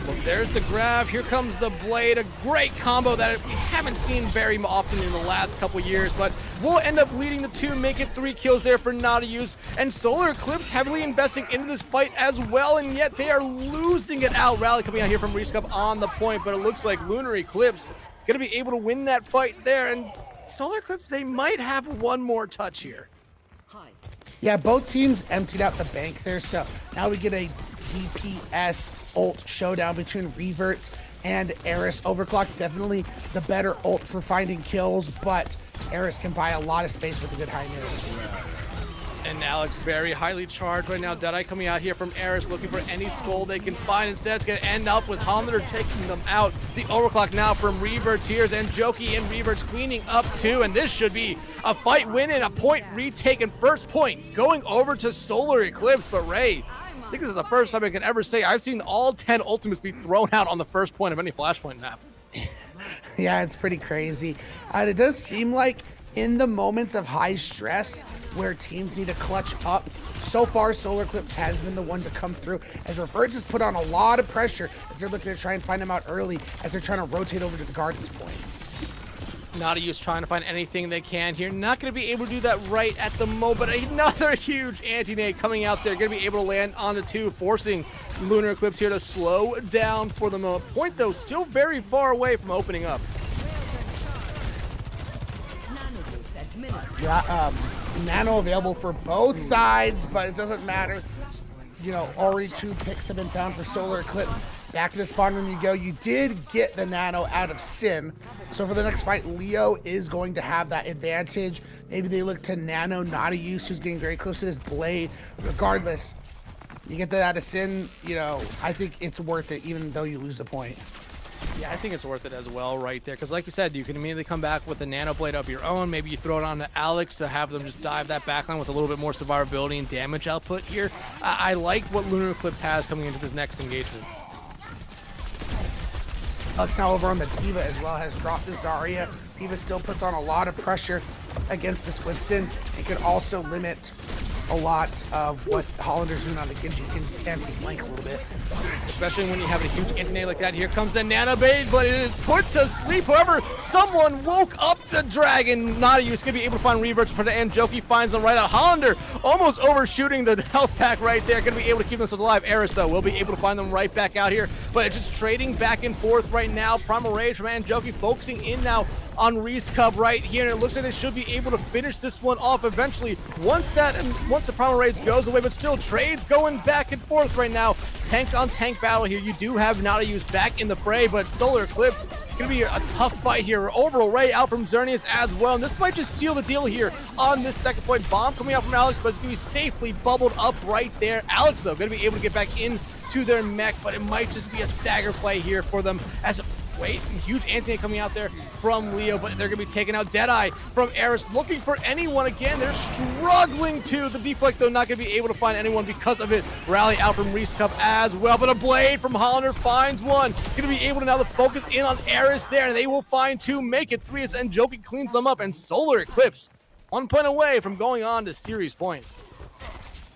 Speaker 4: Well, there's the grab. Here comes the blade. A great combo that we haven't seen very often in the last couple years, but will end up leading the two, make it 3 kills there for Nadius. And Solar Eclipse heavily investing into this fight as well, and yet they are losing it out. Rally coming out here from Reese Cup on the point, but it looks like Lunar Eclipse going to be able to win that fight there. And Solar Eclipse, they might have one more touch here.
Speaker 7: Yeah, both teams emptied out the bank there, so now we get a DPS ult showdown between Reverts and Eris. Overclock definitely the better ult for finding kills, but Eris can buy a lot of space with a good high mid.
Speaker 4: And Alex very highly charged right now. Deadeye coming out here from Eris looking for any skull they can find. Instead, it's going to end up with Hollander taking them out. The overclock now from Reverts here, and Joki and Reverts cleaning up too. And this should be a fight win and a point retaken. First point going over to Solar Eclipse. But Ray, I think this is the first time I can ever say I've seen all 10 ultimates be thrown out on the first point of any Flashpoint map.
Speaker 7: Yeah, it's pretty crazy. And it does seem like in the moments of high stress where teams need to clutch up, so far Solar Eclipse has been the one to come through, as Reverts has put on a lot of pressure as they're looking to try and find him out early as they're trying to rotate over to the Guardians point.
Speaker 4: Nadius trying to find anything they can here. Not going to be able to do that right at the moment, but another huge anti-nade coming out there. Going to be able to land on the 2, forcing Lunar Eclipse here to slow down for the moment. Point, though, still very far away from opening up.
Speaker 7: Yeah, Nano available for both sides, but it doesn't matter. Already 2 picks have been found for Solar Eclipse. Back to the spawn room you go. You did get the Nano out of Sin. So for the next fight, Leo is going to have that advantage. Maybe they look to Nano, Nadius, who's getting very close to this blade. Regardless, you get that out of Sin, I think it's worth it, even though you lose the point.
Speaker 4: Yeah, I think it's worth it as well right there. Because like you said, you can immediately come back with a Nano Blade of your own. Maybe you throw it on to Alex to have them just dive that backline with a little bit more survivability and damage output here. I like what Lunar Eclipse has coming into this next engagement.
Speaker 7: Alex now over on the Diva as well has dropped the Zarya. Diva still puts on a lot of pressure against this with Sin. It could also limit a lot of what Hollander's doing on the Genji. You can anti-flank a little bit.
Speaker 4: Especially when you have a huge anti like that. Here comes the Nano Blade, but it is put to sleep. However, someone woke up the dragon. Nautilus gonna be able to find reverts, but Anjoki finds them right out. Hollander almost overshooting the health pack right there. Gonna be able to keep themselves alive. Eris, though, will be able to find them right back out here. But it's just trading back and forth right now. Primal Rage from Anjoki focusing in now on Reese Cub right here, and it looks like they should be able to finish this one off eventually once the Primal Rage goes away. But still, trades going back and forth right now. Tank on tank battle here. You do have Nautilus back in the fray, but Solar-Eclipse gonna be a tough fight here. Overall Ray out from Xerneas as well, and this might just seal the deal here on this second point. Bomb coming out from Alex, but it's gonna be safely bubbled up right there. Alex, though, gonna be able to get back into their mech, but it might just be a stagger play here for them as wait, huge anti coming out there from Leo, but they're gonna be taking out Deadeye from Eris, looking for anyone again. They're struggling to the deflect, though, not gonna be able to find anyone because of it. Rally out from Reese Cup as well, but a blade from Hollander finds one. Gonna be able to now focus in on Eris there, and they will find two, make it three as Anjoki cleans them up, and Solar-Eclipse 1 point away from going on to series point.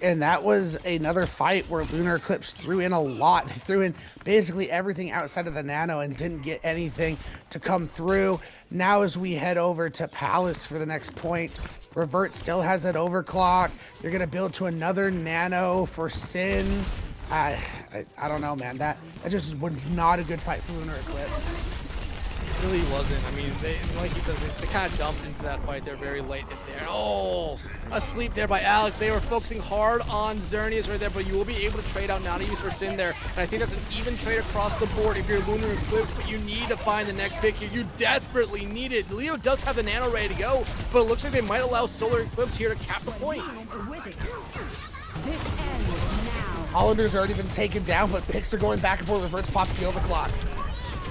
Speaker 7: And that was another fight where Lunar Eclipse threw in a lot. They threw in basically everything outside of the Nano and didn't get anything to come through. Now as we head over to Palace for the next point, Revert still has that overclock. They're going to build to another Nano for Sin. I don't know, man. That just was not a good fight for Lunar Eclipse.
Speaker 4: Really wasn't. I mean, like you said, they kind of jumped into that fight there very late in there. Oh, asleep there by Alex. They were focusing hard on Xerneas right there, but you will be able to trade out Nautilus for Sin there. And I think that's an even trade across the board if you're Lunar Eclipse, but you need to find the next pick here. You desperately need it. Leo does have the Nano ready to go, but it looks like they might allow Solar-Eclipse here to cap the point.
Speaker 7: Hollander's already been taken down, but picks are going back and forth. Reverts pops the overclock.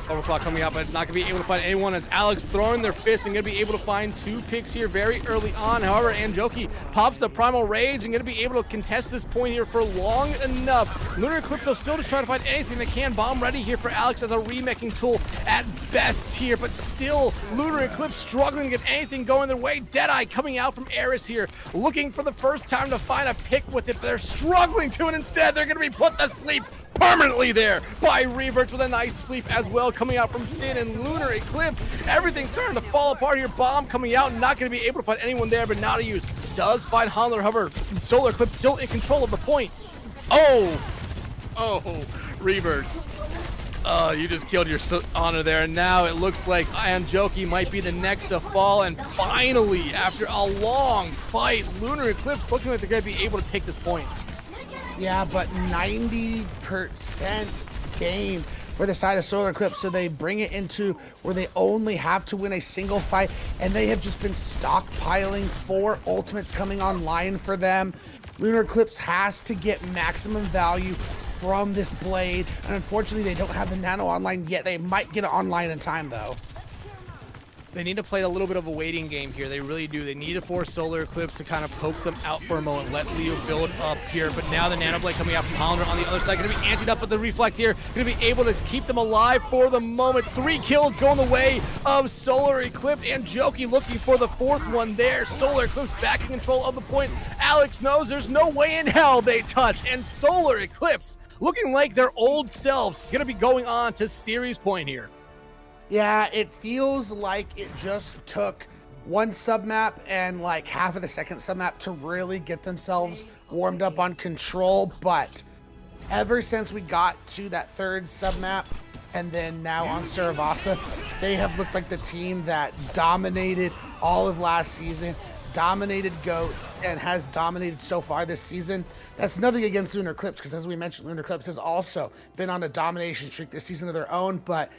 Speaker 4: Overclock coming out, but not going to be able to find anyone as Alex throwing their fists and going to be able to find two picks here very early on. However, Anjoki pops the Primal Rage and going to be able to contest this point here for long enough. Lunar Eclipse, though, still just trying to find anything they can. Bomb ready here for Alex as a remaking tool at best here, but still Lunar Eclipse struggling to get anything going their way. Deadeye coming out from Eris here, looking for the first time to find a pick with it, but they're struggling to, and instead they're going to be put to sleep permanently there by Reverts with a nice sleep as well, coming out from Sin and Lunar Eclipse. Everything's starting to fall apart here. Bomb coming out, not going to be able to find anyone there, but Nautilus does find Hollander. However, Solar Eclipse still in control of the point. Oh, Reverts. You just killed your honor there, and now it looks like Anjoki might be the next to fall, and finally, after a long fight, Lunar Eclipse looking like they're going to be able to take this point.
Speaker 7: Yeah, but 90% gain for the side of Solar-Eclipse, so they bring it into where they only have to win a single fight, and they have just been stockpiling 4 ultimates coming online for them. Lunar Eclipse has to get maximum value from this blade, and unfortunately they don't have the Nano online yet. They might get it online in time, though.
Speaker 4: They need to play a little bit of a waiting game here. They really do. They need to force Solar-Eclipse to kind of poke them out for a moment, let Leo build up here. But now the Nano Blade coming out from Hollander on the other side, going to be antied up with the Reflect here. Going to be able to keep them alive for the moment. 3 kills going the way of Solar-Eclipse. Anjoki looking for the 4th one there. Solar-Eclipse back in control of the point. Alex knows there's no way in hell they touch. And Solar-Eclipse looking like their old selves. Going to be going on to series point here.
Speaker 7: Yeah, it feels like it just took one submap and like half of the second submap to really get themselves warmed up on control, but ever since we got to that 3rd submap and then now on Saravasa, they have looked like the team that dominated all of last season, dominated GOATs, and has dominated so far this season. That's nothing against Lunar Eclipse, because as we mentioned, Lunar Eclipse has also been on a domination streak this season of their own, but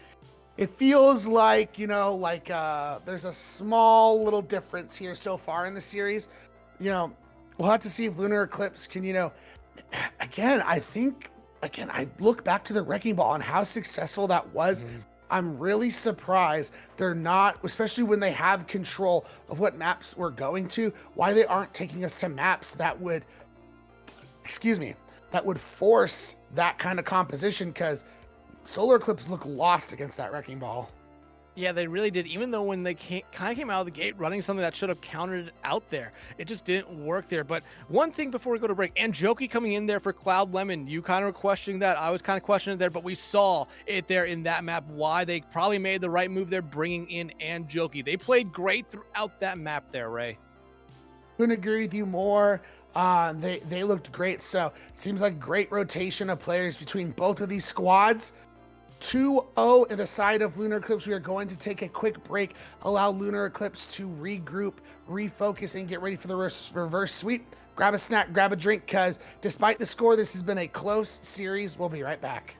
Speaker 7: it feels like, you know, like there's a small little difference here so far in the series. You know, we'll have to see if Lunar Eclipse can, you know, I look back to the Wrecking Ball and how successful that was I'm really surprised they're not, especially when they have control of what maps we're going to, why they aren't taking us to maps that would, that would force that kind of composition, because Solar-Eclipse looked lost against that Wrecking Ball.
Speaker 4: Yeah, they really did. Even though when they kind of came out of the gate running something that should have countered it out there, it just didn't work there. But one thing before we go to break, Anjoki coming in there for Cloud Lemon, you kind of were questioning that. I was kind of questioning it there, but we saw it there in that map, why they probably made the right move there, bringing in Anjoki. They played great throughout that map there, Ray.
Speaker 7: Couldn't agree with you more. They looked great. So it seems like great rotation of players between both of these squads. 2-0 in the side of Lunar Eclipse. We are going to take a quick break, allow Lunar Eclipse to regroup, refocus, and get ready for the reverse sweep. Grab a snack, grab a drink, because despite the score, this has been a close series. We'll be right back.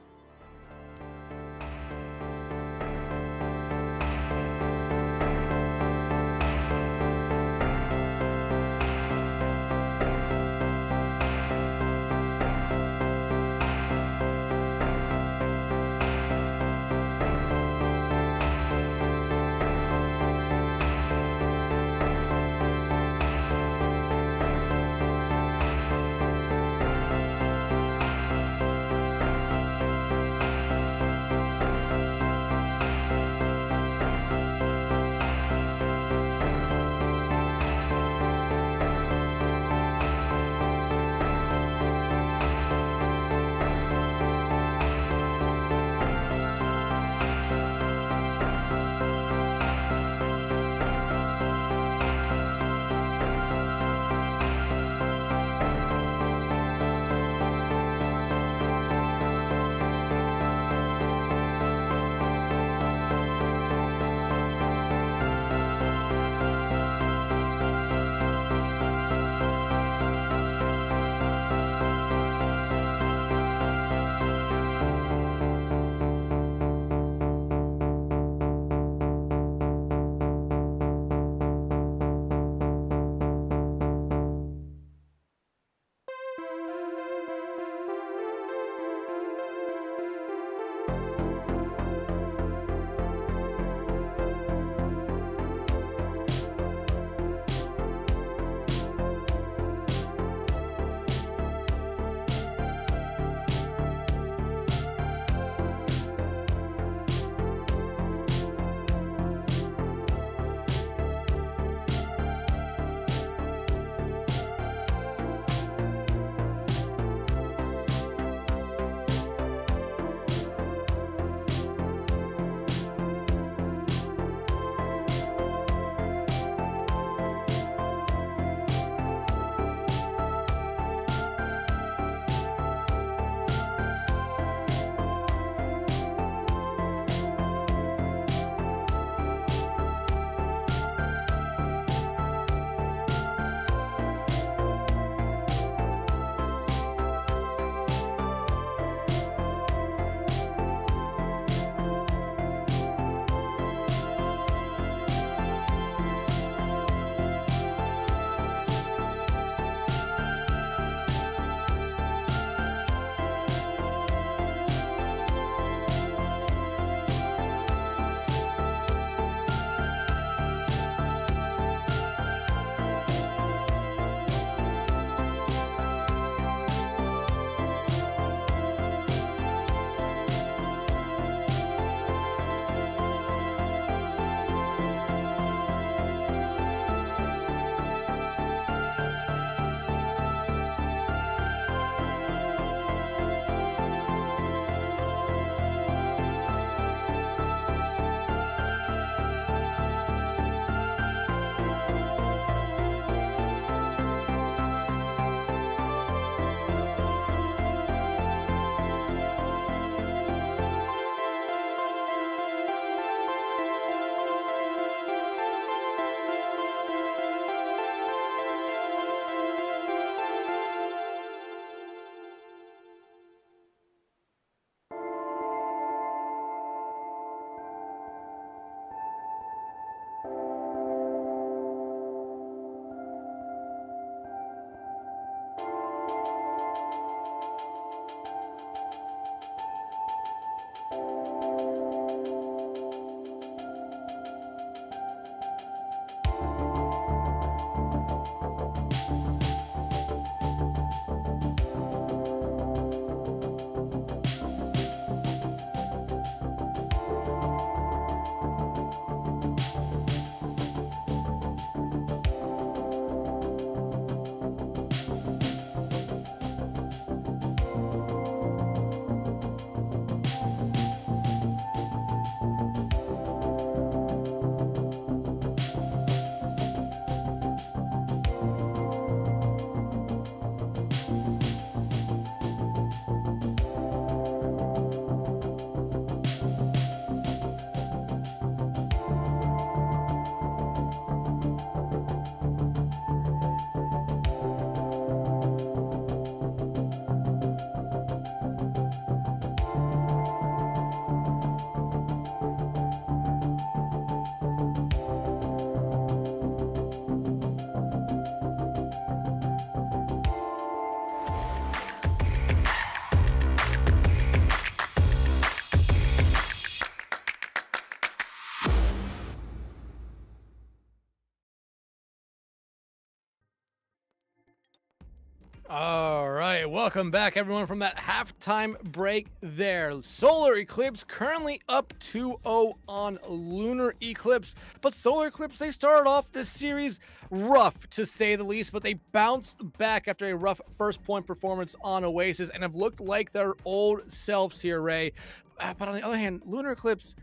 Speaker 4: All right, welcome back, everyone, from that halftime break there. Solar Eclipse currently up 2-0 on Lunar Eclipse, but Solar Eclipse, they started off this series rough, to say the least, but they bounced back after a rough first point performance on Oasis and have looked like their old selves here, Ray. But on the other hand, Lunar Eclipse,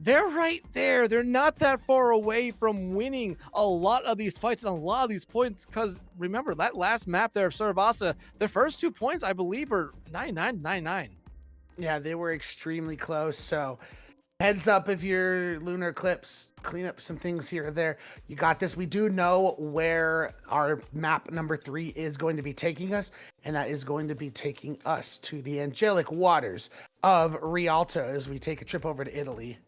Speaker 4: they're right there. They're not that far away from winning a lot of these fights and a lot of these points, because remember that last map there of Saravasa, the first 2 points, I believe, are 99-99.
Speaker 7: Yeah, they were extremely close. So heads up if you're Lunar Eclipse, clean up some things here or there. You got this. We do know where our map number 3 is going to be taking us, and that is going to be taking us to the angelic waters of Rialto as we take a trip over to Italy.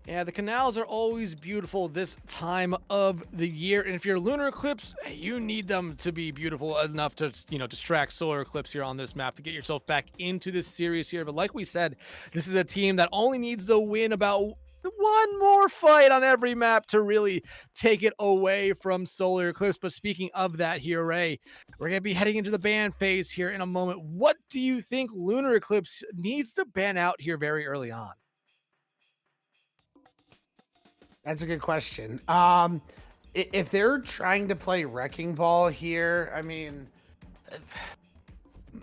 Speaker 4: Yeah, the canals are always beautiful this time of the year, and if you're Lunar Eclipse, you need them to be beautiful enough to, distract Solar Eclipse here on this map to get yourself back into this series here. But like we said, this is a team that only needs to win about one more fight on every map to really take it away from Solar Eclipse. But speaking of that here, Ray, we're going to be heading into the ban phase here in a moment. What do you think Lunar Eclipse needs to ban out here very early on?
Speaker 7: That's a good question. If they're trying to play Wrecking Ball here, I mean,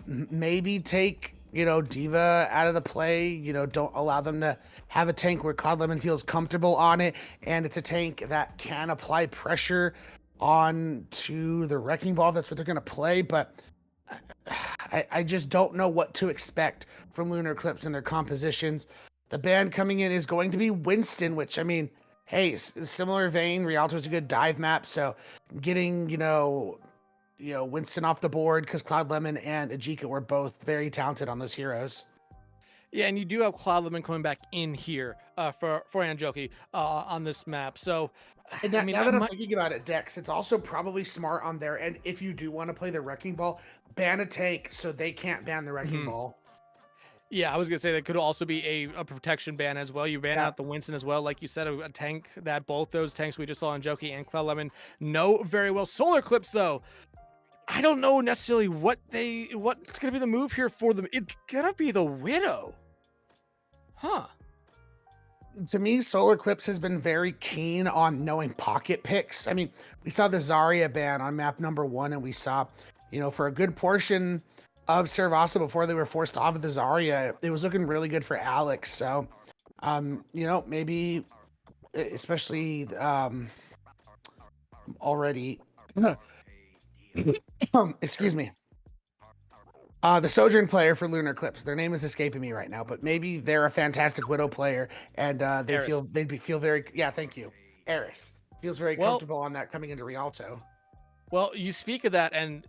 Speaker 7: maybe take, Diva out of the play. Don't allow them to have a tank where Cloud Lemon feels comfortable on it, and it's a tank that can apply pressure on to the Wrecking Ball. That's what they're going to play, but I just don't know what to expect from Lunar Eclipse and their compositions. The ban coming in is going to be Winston, which, I mean, hey, similar vein, Rialto's a good dive map, so getting, Winston off the board, because Cloud Lemon and Ajika were both very talented on those heroes.
Speaker 4: Yeah, and you do have Cloud Lemon coming back in here for Anjoki on this map. So,
Speaker 7: And now that I'm thinking about it, Dex, it's also probably smart on their end, if you do want to play the Wrecking Ball, ban a tank so they can't ban the Wrecking Ball.
Speaker 4: Yeah, I was gonna say that could also be a protection ban as well. You ban out the Winston as well, like you said, a tank that both those tanks we just saw on Joki and Cloud Lemon know very well. Solar Eclipse, though, I don't know necessarily what's gonna be the move here for them. It's gonna be the Widow, huh?
Speaker 7: To me, Solar Eclipse has been very keen on knowing pocket picks. I mean, we saw the Zarya ban on map number 1, and we saw, for a good portion of Saravasa before they were forced off of the Zarya, it was looking really good for Alex. So, maybe, especially already, excuse me, the Sojourn player for Lunar Eclipse. Their name is escaping me right now, but maybe they're a fantastic Widow player, and they'd feel very, thank you, Eris feels very comfortable on that coming into Rialto.
Speaker 4: Well, you speak of that, and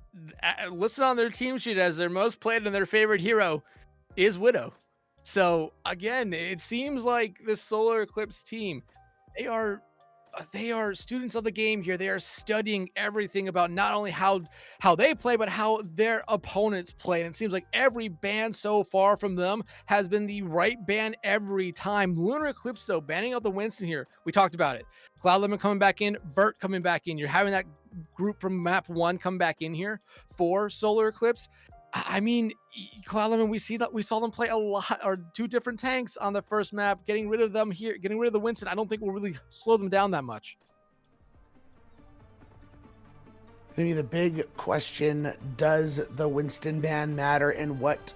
Speaker 4: listed on their team sheet as their most played and their favorite hero is Widow. So again, it seems like this Solar Eclipse team, they are students of the game here. They are studying everything about not only how they play, but how their opponents play. And it seems like every ban so far from them has been the right ban every time. Lunar Eclipse, though, banning out the Winston here. We talked about it. Cloud Lemon coming back in, Vert coming back in. You're having that group from map 1 come back in here for Solar Eclipse. I mean, Cloud Lemon, we saw them play a lot, or 2 different tanks on the first map. Getting rid of them here, getting rid of the Winston, I don't think will really slow them down that much.
Speaker 7: Maybe the big question, does the Winston ban matter, and what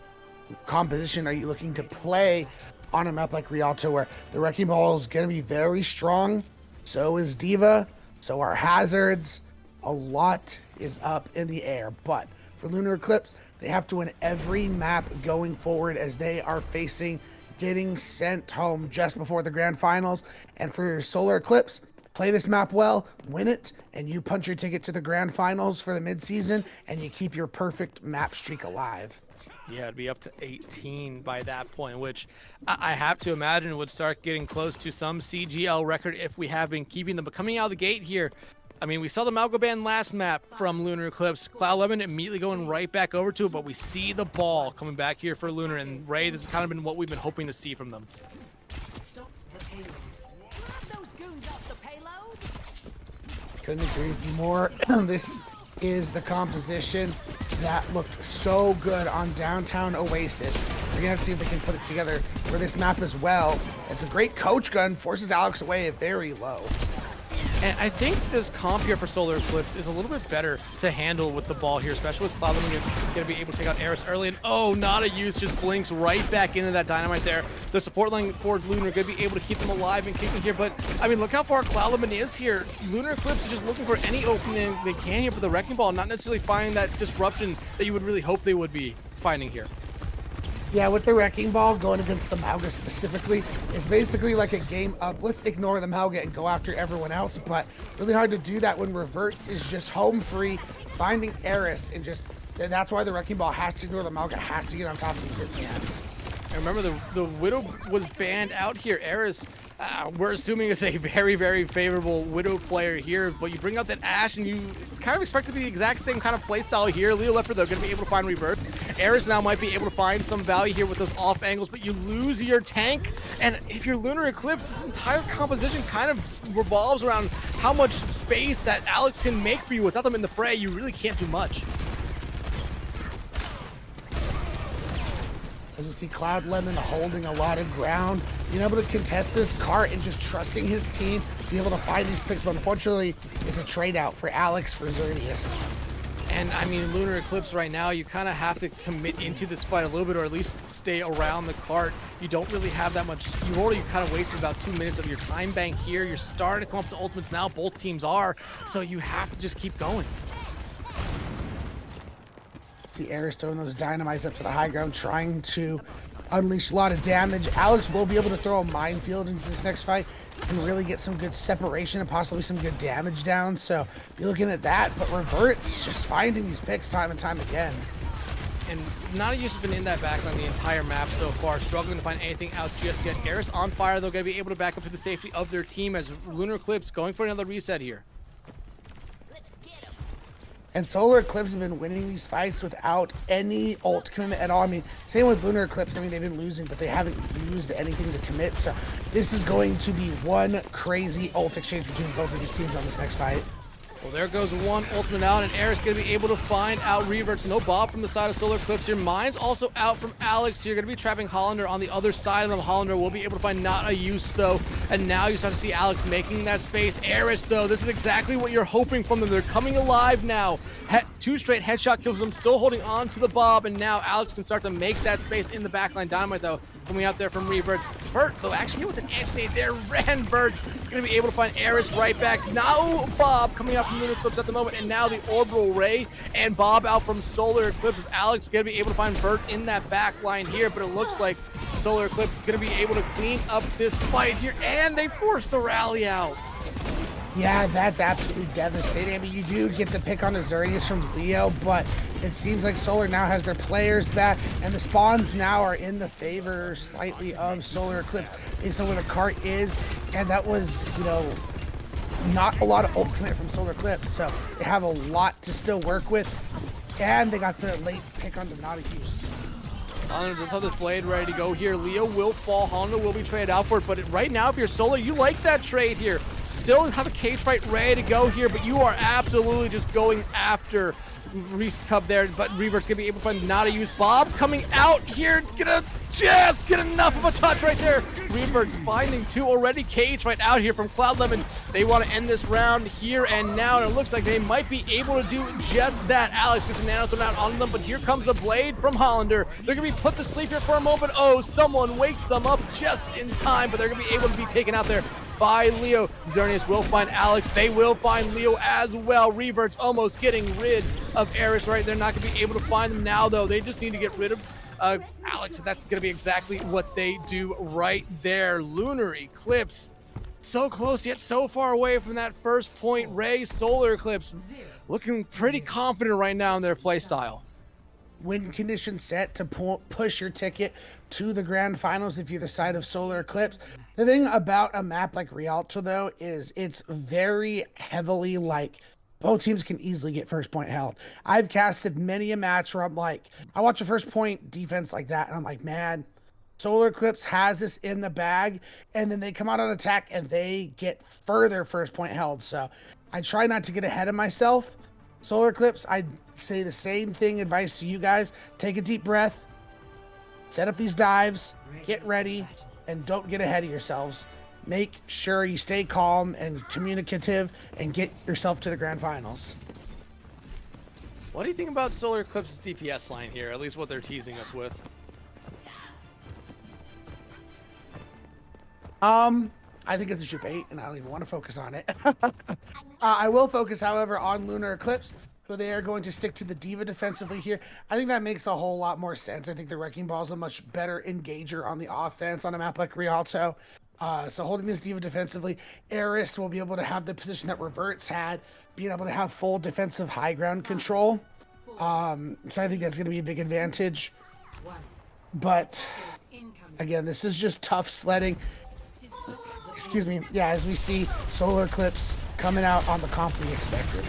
Speaker 7: composition are you looking to play on a map like Rialto, where the Wrecking Ball is going to be very strong? So is Diva, so are Hazards. A lot is up in the air, but for Lunar Eclipse, they have to win every map going forward, as they are facing getting sent home just before the grand finals. And for Solar Eclipse, play this map well, win it, and you punch your ticket to the grand finals for the mid-season, and you keep your perfect map streak alive.
Speaker 4: Yeah, it'd be up to 18 by that point, which I have to imagine would start getting close to some CGL record if we have been keeping them. But coming out of the gate here, I mean, we saw the Malgo ban last map from Lunar Eclipse. Cloud Lemon immediately going right back over to it, but we see the ball coming back here for Lunar, and Ray, this has kind of been what we've been hoping to see from them.
Speaker 8: Stop the payload. Grab those goons off the payload.
Speaker 7: Couldn't agree with you more. This is the composition that looked so good on Downtown Oasis. We're gonna have to see if they can put it together for this map as well, as a great coach gun forces Alex away very low.
Speaker 4: And I think this comp here for Solar Eclipse is a little bit better to handle with the ball here, especially with Cloud going to be able to take out Eris early. And oh, not a use, just blinks right back into that dynamite there. The support line for Lunar going to be able to keep them alive and kicking here. But I mean, look how far Cloud is here. Lunar Eclipse is just looking for any opening they can here for the Wrecking Ball, not necessarily finding that disruption that you would really hope they would be finding here.
Speaker 7: Yeah, with the Wrecking Ball going against the Mauga specifically, it's basically like a game of let's ignore the Mauga and go after everyone else, but really hard to do that when Reverts is just home free, finding Eris, and just that's why the Wrecking Ball has to ignore the Mauga, has to get on top of these hits hands.
Speaker 4: And remember, the Widow was banned out here. Eris, we're assuming is a very, very favorable Widow player here, but you bring out that Ashe and you kind of expect to be the exact same kind of playstyle here. Leo Leopard, though, going to be able to find Rebirth. Eris now might be able to find some value here with those off angles, but you lose your tank. And if you're Lunar Eclipse, this entire composition kind of revolves around how much space that Alex can make for you. Without them in the fray, you really can't do much.
Speaker 7: As you see Cloud Lemon holding a lot of ground, being able to contest this cart and just trusting his team, being able to find these picks, but unfortunately, it's a trade out for Alex for Xerneas.
Speaker 4: And I mean, Lunar Eclipse right now, you kind of have to commit into this fight a little bit, or at least stay around the cart. You don't really have that much. You've already kind of wasted about 2 minutes of your time bank here. You're starting to come up to ultimates now. Both teams are, so you have to just keep going.
Speaker 7: See Eris throwing those dynamites up to the high ground, trying to unleash a lot of damage. Alex will be able to throw a minefield into this next fight and really get some good separation and possibly some good damage down. So be looking at that, but Revert's just finding these picks time and time again.
Speaker 4: And Nada has been in that backline the entire map so far, struggling to find anything out just yet. Eris on fire, they're going to be able to back up to the safety of their team as Lunar Eclipse going for another reset here.
Speaker 7: And Solar Eclipse have been winning these fights without any ult commitment at all. I mean, same with Lunar Eclipse. I mean, they've been losing, but they haven't used anything to commit. So this is going to be one crazy ult exchange between both of these teams on this next fight.
Speaker 4: Well, there goes one ultimate out, and Eris going to be able to find out Reverts. No Bob from the side of Solar Eclipse here. Mine's also out from Alex here. Going to be trapping Hollander on the other side of them. Hollander will be able to find not a use, though. And now you start to see Alex making that space. Eris, though, this is exactly what you're hoping from them. They're coming alive now. 2 straight headshot kills them, still holding on to the Bob, and now Alex can start to make that space in the backline. Dynamite, though, coming out there from Reverts. Vert, though, actually with an anti there, ran Vert's going to be able to find Eris right back. Now Bob coming out from Lunar Eclipse at the moment, and now the Orbital Ray and Bob out from Solar Eclipse as Alex going to be able to find Vert in that back line here, but it looks like Solar Eclipse is going to be able to clean up this fight here, and they force the rally out.
Speaker 7: Yeah, that's absolutely devastating. I mean, you do get the pick on the Xerneas from Leo, but it seems like Solar now has their players back, and the spawns now are in the favor slightly of Solar Eclipse based on where the cart is, and that was, you know, not a lot of ult commit from Solar Eclipse, so they have a lot to still work with, and they got the late pick on Donata use.
Speaker 4: Hollander does have this blade ready to go here. Leo will fall. Hollander will be traded out for it, but right now, if you're Solar, you like that trade here. Still have a cage fight ready to go here, but you are absolutely just going after Reese Cub there, but Revert's gonna be able to find not a use. Bob coming out here, gonna just get enough of a touch right there. Revert's finding 2 already. Cage right out here from Cloud Lemon. They want to end this round here and now, and it looks like they might be able to do just that. Alex gets a nano thrown out on them, but here comes a blade from Hollander. They're gonna be put to sleep here for a moment. Oh, someone wakes them up just in time, but they're gonna be able to be taken out there by Leo. Xerneas will find Alex. They will find Leo as well. Revert's almost getting rid of Eris right. They're not going to be able to find them now, though. They just need to get rid of Alex. That's going to be exactly what they do right there. Lunar Eclipse. So close, yet so far away from that first point. Ray, Solar Eclipse looking pretty confident right now in their play style.
Speaker 7: Win condition set to push your ticket to the grand finals if you're the side of Solar Eclipse. The thing about a map like Rialto, though, is it's very heavily like both teams can easily get first point held. I've casted many a match where I'm like, I watch a first point defense like that, and I'm like, man, Solar Eclipse has this in the bag, and then they come out on attack and they get further first point held. So I try not to get ahead of myself. Solar-Eclipse, I'd say the same thing, advice to you guys. Take a deep breath, set up these dives, get ready, and don't get ahead of yourselves. Make sure you stay calm and communicative and get yourself to the grand finals.
Speaker 4: What do you think about Solar-Eclipse's DPS line here? At least what they're teasing us with.
Speaker 7: I think it's a shoot bait, and I don't even want to focus on it. I will focus, however, on Lunar Eclipse, who they are going to stick to the Diva defensively here. I think that makes a whole lot more sense. I think the Wrecking Ball is a much better engager on the offense on a map like Rialto. So holding this Diva defensively, Eris will be able to have the position that Revert's had, being able to have full defensive high ground control. So I think that's going to be a big advantage. But again, this is just tough sledding. Excuse me. Yeah, as we see Solar-Eclipse coming out on the comp we expected.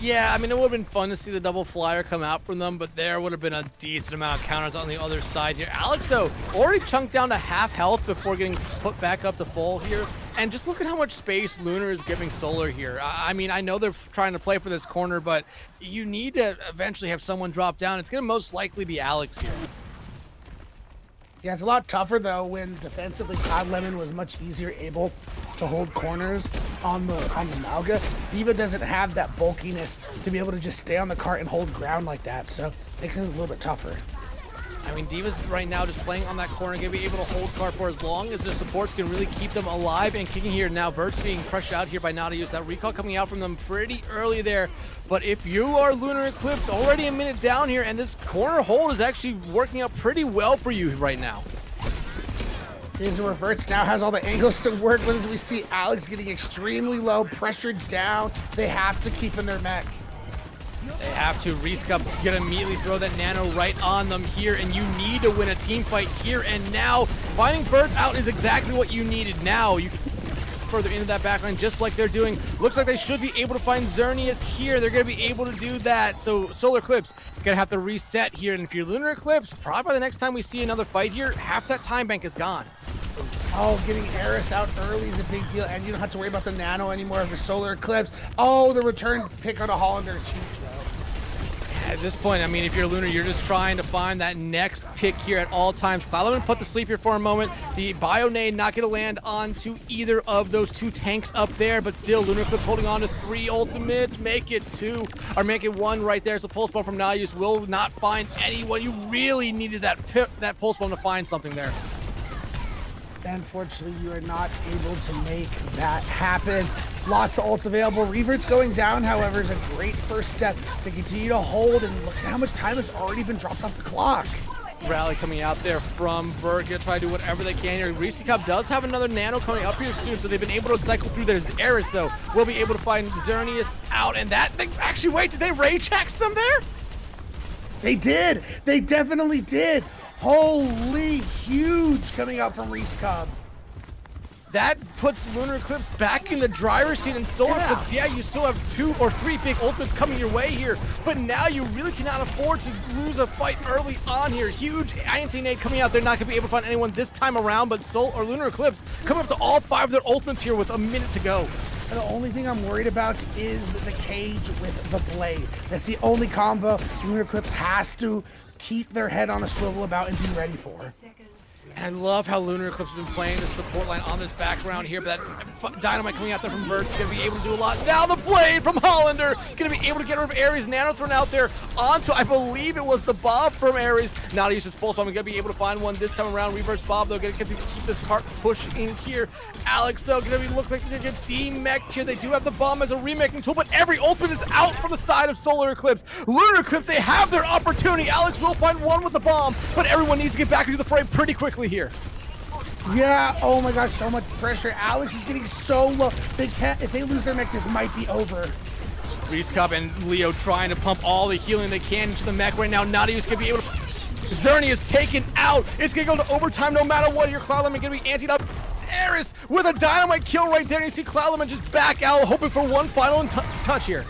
Speaker 4: Yeah, I mean, it would have been fun to see the double flyer come out from them, but there would have been a decent amount of counters on the other side here. Alex, though, already chunked down to half health before getting put back up to full here. And just look at how much space Lunar is giving Solar here. I mean, I know they're trying to play for this corner, but you need to eventually have someone drop down. It's going to most likely be Alex here.
Speaker 7: Yeah, it's a lot tougher though when defensively Cloud Lemon was much easier able to hold corners on the Malga. Diva doesn't have that bulkiness to be able to just stay on the cart and hold ground like that, so makes things a little bit tougher.
Speaker 4: I mean, Diva's right now just playing on that corner, going to be able to hold cart for as long as their supports can really keep them alive and kicking here. Now Vert's being crushed out here by Nautilus. That recall coming out from them pretty early there. But if you are Lunar Eclipse, already a minute down here, and this corner hold is actually working out pretty well for you right now.
Speaker 7: Here's where Verts now has all the angles to work with as we see Alex getting extremely low, pressured down. They have to keep in their mech.
Speaker 4: They have to. Reescup gonna immediately throw that nano right on them here, and you need to win a team fight here and now. Finding Vert out is exactly what you needed. Now you can further into that backline just like they're doing. Looks like they should be able to find Xerneas here. They're gonna be able to do that. So Solar-Eclipse gonna have to reset here, and if you're Lunar Eclipse, probably by the next time we see another fight here, half that time bank is gone.
Speaker 7: Oh, getting Eris out early is a big deal, and you don't have to worry about the nano anymore for Solar-Eclipse. Oh, the return pick on a Hollander is huge though.
Speaker 4: At this point, I mean, if you're Lunar, you're just trying to find that next pick here at all times. Cloudman put the sleep here for a moment. The Bio Nade not going to land onto either of those two tanks up there, but still, Lunar Eclipse holding on to 3 ultimates. Make it 2, or make it 1 right there. It's a pulse bomb from Nautilus. Will not find anyone. You really needed that pulse bomb to find something there.
Speaker 7: Unfortunately, you are not able to make that happen. Lots of ults available. Revert's going down, however, is a great first step to continue to hold, and look at how much time has already been dropped off the clock.
Speaker 4: Rally coming out there from Vert. Gonna try to do whatever they can here. Reese Cup does have another nano coming up here soon, so they've been able to cycle through. There's Eris, though. We'll be able to find Xerneas out, and that thing, actually, wait, did they rage hex them there?
Speaker 7: They did. They definitely did. Holy huge coming out from Reese Cub.
Speaker 4: That puts Lunar Eclipse back in the driver's seat, and Solar-Eclipse, yeah, you still have 2 or 3 big ultimates coming your way here, but now you really cannot afford to lose a fight early on here. Huge anti-nade coming out. They're not going to be able to find anyone this time around, but Lunar Eclipse coming up to all 5 of their ultimates here with a minute to go.
Speaker 7: And the only thing I'm worried about is the cage with the blade. That's the only combo Lunar Eclipse has to keep their head on a swivel about and be ready for.
Speaker 4: And I love how Lunar Eclipse has been playing the support line on this background here, but that dynamite coming out there from Vert's going to be able to do a lot. Now the blade from Hollander, going to be able to get rid of Ares. Nano thrown out there onto, I believe it was the Bob from Ares. Now to use his pulse bomb, going to be able to find one this time around. Reverse Bob, though, going to keep this cart pushing here. Alex, though, going to be look like they're going to get demech'd here. They do have the bomb as a remaking tool, but every ultimate is out from the side of Solar Eclipse. Lunar Eclipse, they have their opportunity. Alex will find one with the bomb, but everyone needs to get back into the fray pretty quickly here.
Speaker 7: Yeah, oh my gosh, so much pressure. Alex is getting so low. They can't, if they lose their mech, this might be over.
Speaker 4: Reese Cup and Leo trying to pump all the healing they can into the mech right now. Nautilus gonna be able to. Xerneas is taken out. It's gonna go to overtime no matter what. Your Cloud Lemon gonna be antied up. Eris with a dynamite kill right there. And you see Cloud Lemon just back out, hoping for one final touch here.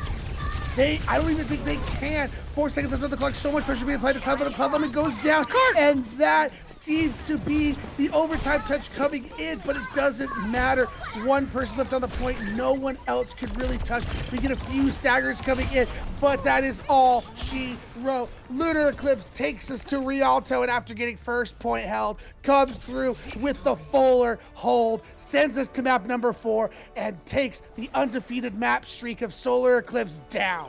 Speaker 7: I don't even think they can. 4 seconds left on the clock. So much pressure being applied to Cloud Lemon. Cloud Lemon goes down, and that seems to be the overtime touch coming in, but it doesn't matter. One person left on the point. No one else could really touch. We get a few staggers coming in, but that is all she wrote. Lunar Eclipse takes us to Rialto, and after getting first point held, comes through with the fuller hold, sends us to map number 4, and takes the undefeated map streak of Solar Eclipse down.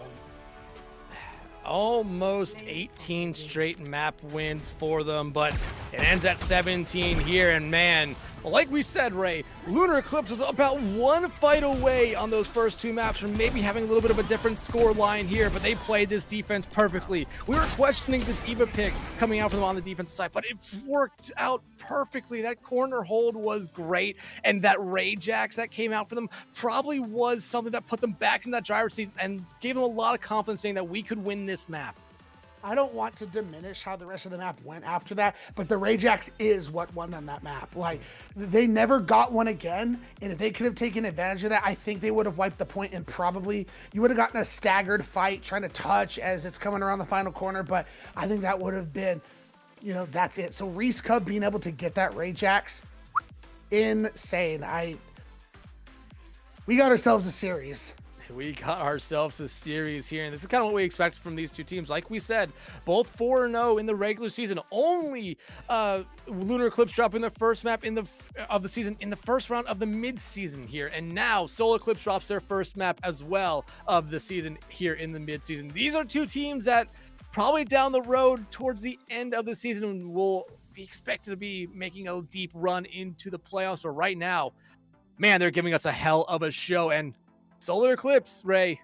Speaker 4: Almost 18 straight map wins for them, but it ends at 17 here. And man, like we said, Ray, Lunar Eclipse was about one fight away on those first 2 maps from maybe having a little bit of a different score line here, but they played this defense perfectly. We were questioning the Diva pick coming out from them on the defensive side, but it worked out perfectly. That corner hold was great, and that Rajax that came out for them probably was something that put them back in that driver's seat and gave them a lot of confidence saying that we could win this map.
Speaker 7: I don't want to diminish how the rest of the map went after that, but the Rajax is what won them that map. Like, they never got one again, and if they could have taken advantage of that, I think they would have wiped the point, and probably you would have gotten a staggered fight trying to touch as it's coming around the final corner, but I think that would have been, you know, that's it. So Reese Cub being able to get that Rajax, insane. We got ourselves a series.
Speaker 4: We got ourselves a series here, and this is kind of what we expected from these two teams. Like we said, both 4-0 in the regular season. Only Lunar Eclipse dropping their first map of the season in the first round of the mid-season here, and now Solar-Eclipse drops their first map as well of the season here in the mid-season. These are two teams that probably down the road towards the end of the season will be expected to be making a deep run into the playoffs, but right now, man, they're giving us a hell of a show. And Solar Eclipse, Ray,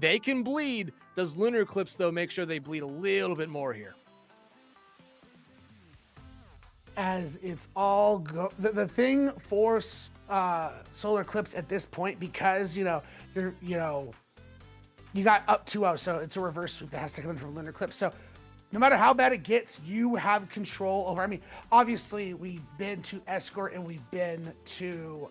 Speaker 4: they can bleed. Does Lunar Eclipse, though, make sure they bleed a little bit more here?
Speaker 7: As it's all the thing for Solar Eclipse at this point, because you got up 2-0, so it's a reverse sweep that has to come in from Lunar Eclipse. So no matter how bad it gets, you have control over. I mean, obviously we've been to Escort and we've been to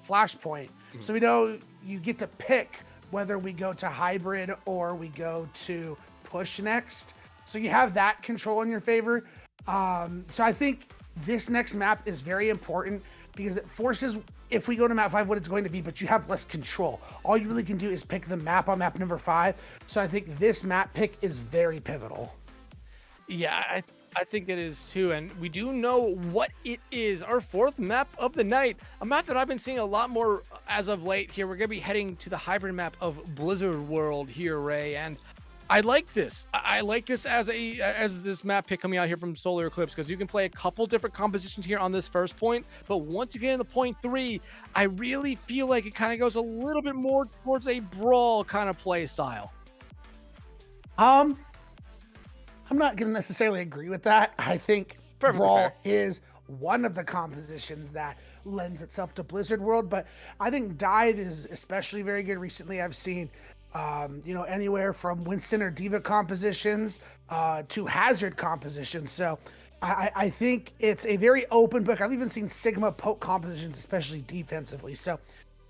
Speaker 7: Flashpoint. So we know you get to pick whether we go to Hybrid or we go to Push next. So you have that control in your favor. So I think this next map is very important because it forces, if we go to map 5, what it's going to be, but you have less control. All you really can do is pick the map on map number 5. So I think this map pick is very pivotal.
Speaker 4: Yeah, I think it is too, and we do know what it is. Our 4th map of the night, a map that I've been seeing a lot more as of late here. We're going to be heading to the hybrid map of Blizzard World here, Ray, and I like this. I like this as this map pick coming out here from Solar Eclipse because you can play a couple different compositions here on this first point, but once you get into point 3, I really feel like it kind of goes a little bit more towards a brawl kind of play style.
Speaker 7: I'm not going to necessarily agree with that. I think Brawl is one of the compositions that lends itself to Blizzard World, but I think Dive is especially very good recently. I've seen, anywhere from Winston or Diva compositions to Hazard compositions. So I think it's a very open book. I've even seen Sigma poke compositions, especially defensively. So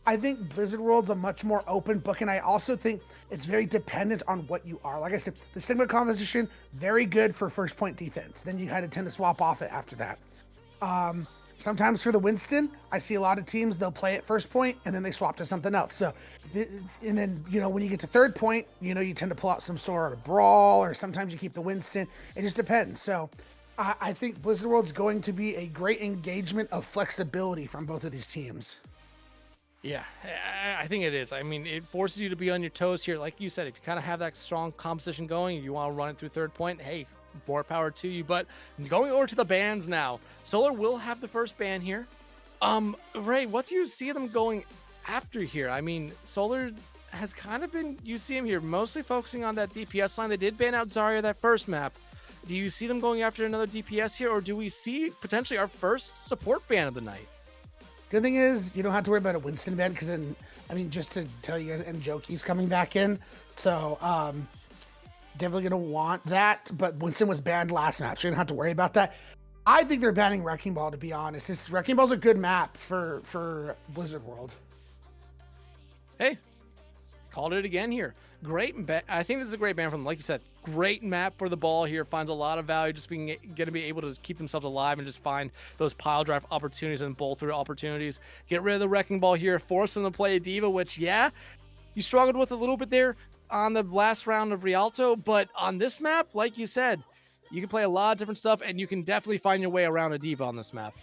Speaker 7: I think Blizzard World's a much more open book, and I also think it's very dependent on what you are. Like I said, the Sigma composition, very good for first point defense. Then you kind of tend to swap off it after that. Sometimes for the Winston, I see a lot of teams, they'll play at first point, and then they swap to something else. So, and then, when you get to third point, you tend to pull out some sort of Brawl, or sometimes you keep the Winston. It just depends. So I think Blizzard World's going to be a great engagement of flexibility from both of these teams.
Speaker 4: Yeah, I think it is. I mean, it forces you to be on your toes here. Like you said, if you kind of have that strong composition going, you want to run it through third point, hey, more power to you. But going over to the bans now, Solar will have the first ban here. Ray, what do you see them going after here? I mean, Solar has kind of been, you see him here, mostly focusing on that DPS line. They did ban out Zarya that first map. Do you see them going after another DPS here, or do we see potentially our first support ban of the night?
Speaker 7: Good thing is you don't have to worry about a Winston ban because then, just to tell you guys, and Joki's coming back in. So definitely going to want that. But Winston was banned last map, so you don't have to worry about that. I think they're banning Wrecking Ball, to be honest. This Wrecking Ball's a good map for Blizzard World.
Speaker 4: Hey, called it again here. I think this is a great ban from, like you said, great map for the ball here. Finds a lot of value, just being going to be able to keep themselves alive and just find those pile drive opportunities and bowl through opportunities. Get rid of the wrecking ball here, force them to play a diva, which, yeah, you struggled with a little bit there on the last round of Rialto, but on this map, like you said, you can play a lot of different stuff, and you can definitely find your way around a diva on this map.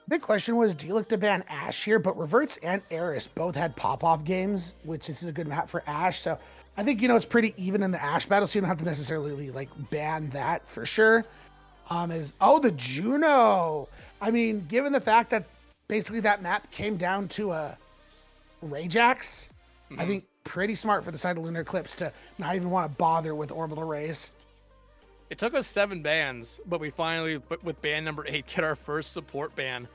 Speaker 7: Big question was, do you look to ban Ashe here? But Reverts and Eris both had pop-off games, which this is a good map for Ashe. So I think, it's pretty even in the Ashe battle, so you don't have to necessarily like ban that for sure. The Juno. I mean, given the fact that basically that map came down to a Rajax, I think pretty smart for the side of Lunar Eclipse to not even want to bother with orbital rays.
Speaker 4: It took us 7 bans, but we finally, with ban number 8, get our first support ban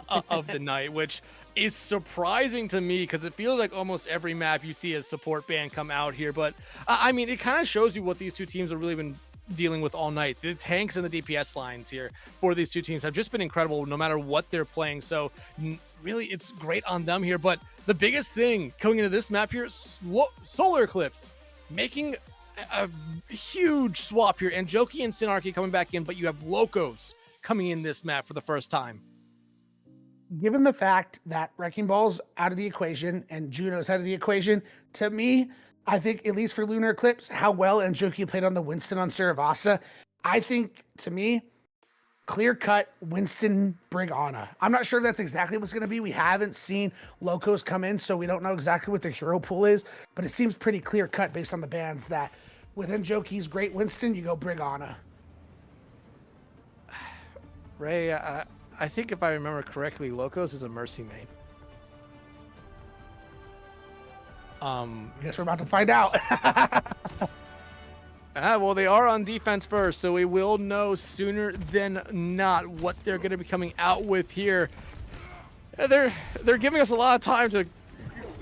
Speaker 4: of the night, which is surprising to me because it feels like almost every map you see a support ban come out here. But I mean, it kind of shows you what these two teams have really been dealing with all night. The tanks and the DPS lines here for these two teams have just been incredible no matter what they're playing. So really, it's great on them here. But the biggest thing coming into this map here, Solar-Eclipse, making a huge swap here. And Joki and Synarchy coming back in, but you have Locos coming in this map for the first time.
Speaker 7: Given the fact that Wrecking Ball's out of the equation and Juno's out of the equation, to me, I think, at least for Lunar Eclipse, how well Joki played on the Winston on Saravasa, I think, to me, clear-cut Winston Brigana. I'm not sure if that's exactly what's going to be. We haven't seen Locos come in, so we don't know exactly what their hero pool is, but it seems pretty clear-cut based on the bans that within Joki's Great Winston, you go Brigana.
Speaker 4: Ray, I think if I remember correctly, Locos is a Mercy main.
Speaker 7: I guess we're about to find out.
Speaker 4: Well, they are on defense first, so we will know sooner than not what they're going to be coming out with here. They're giving us a lot of time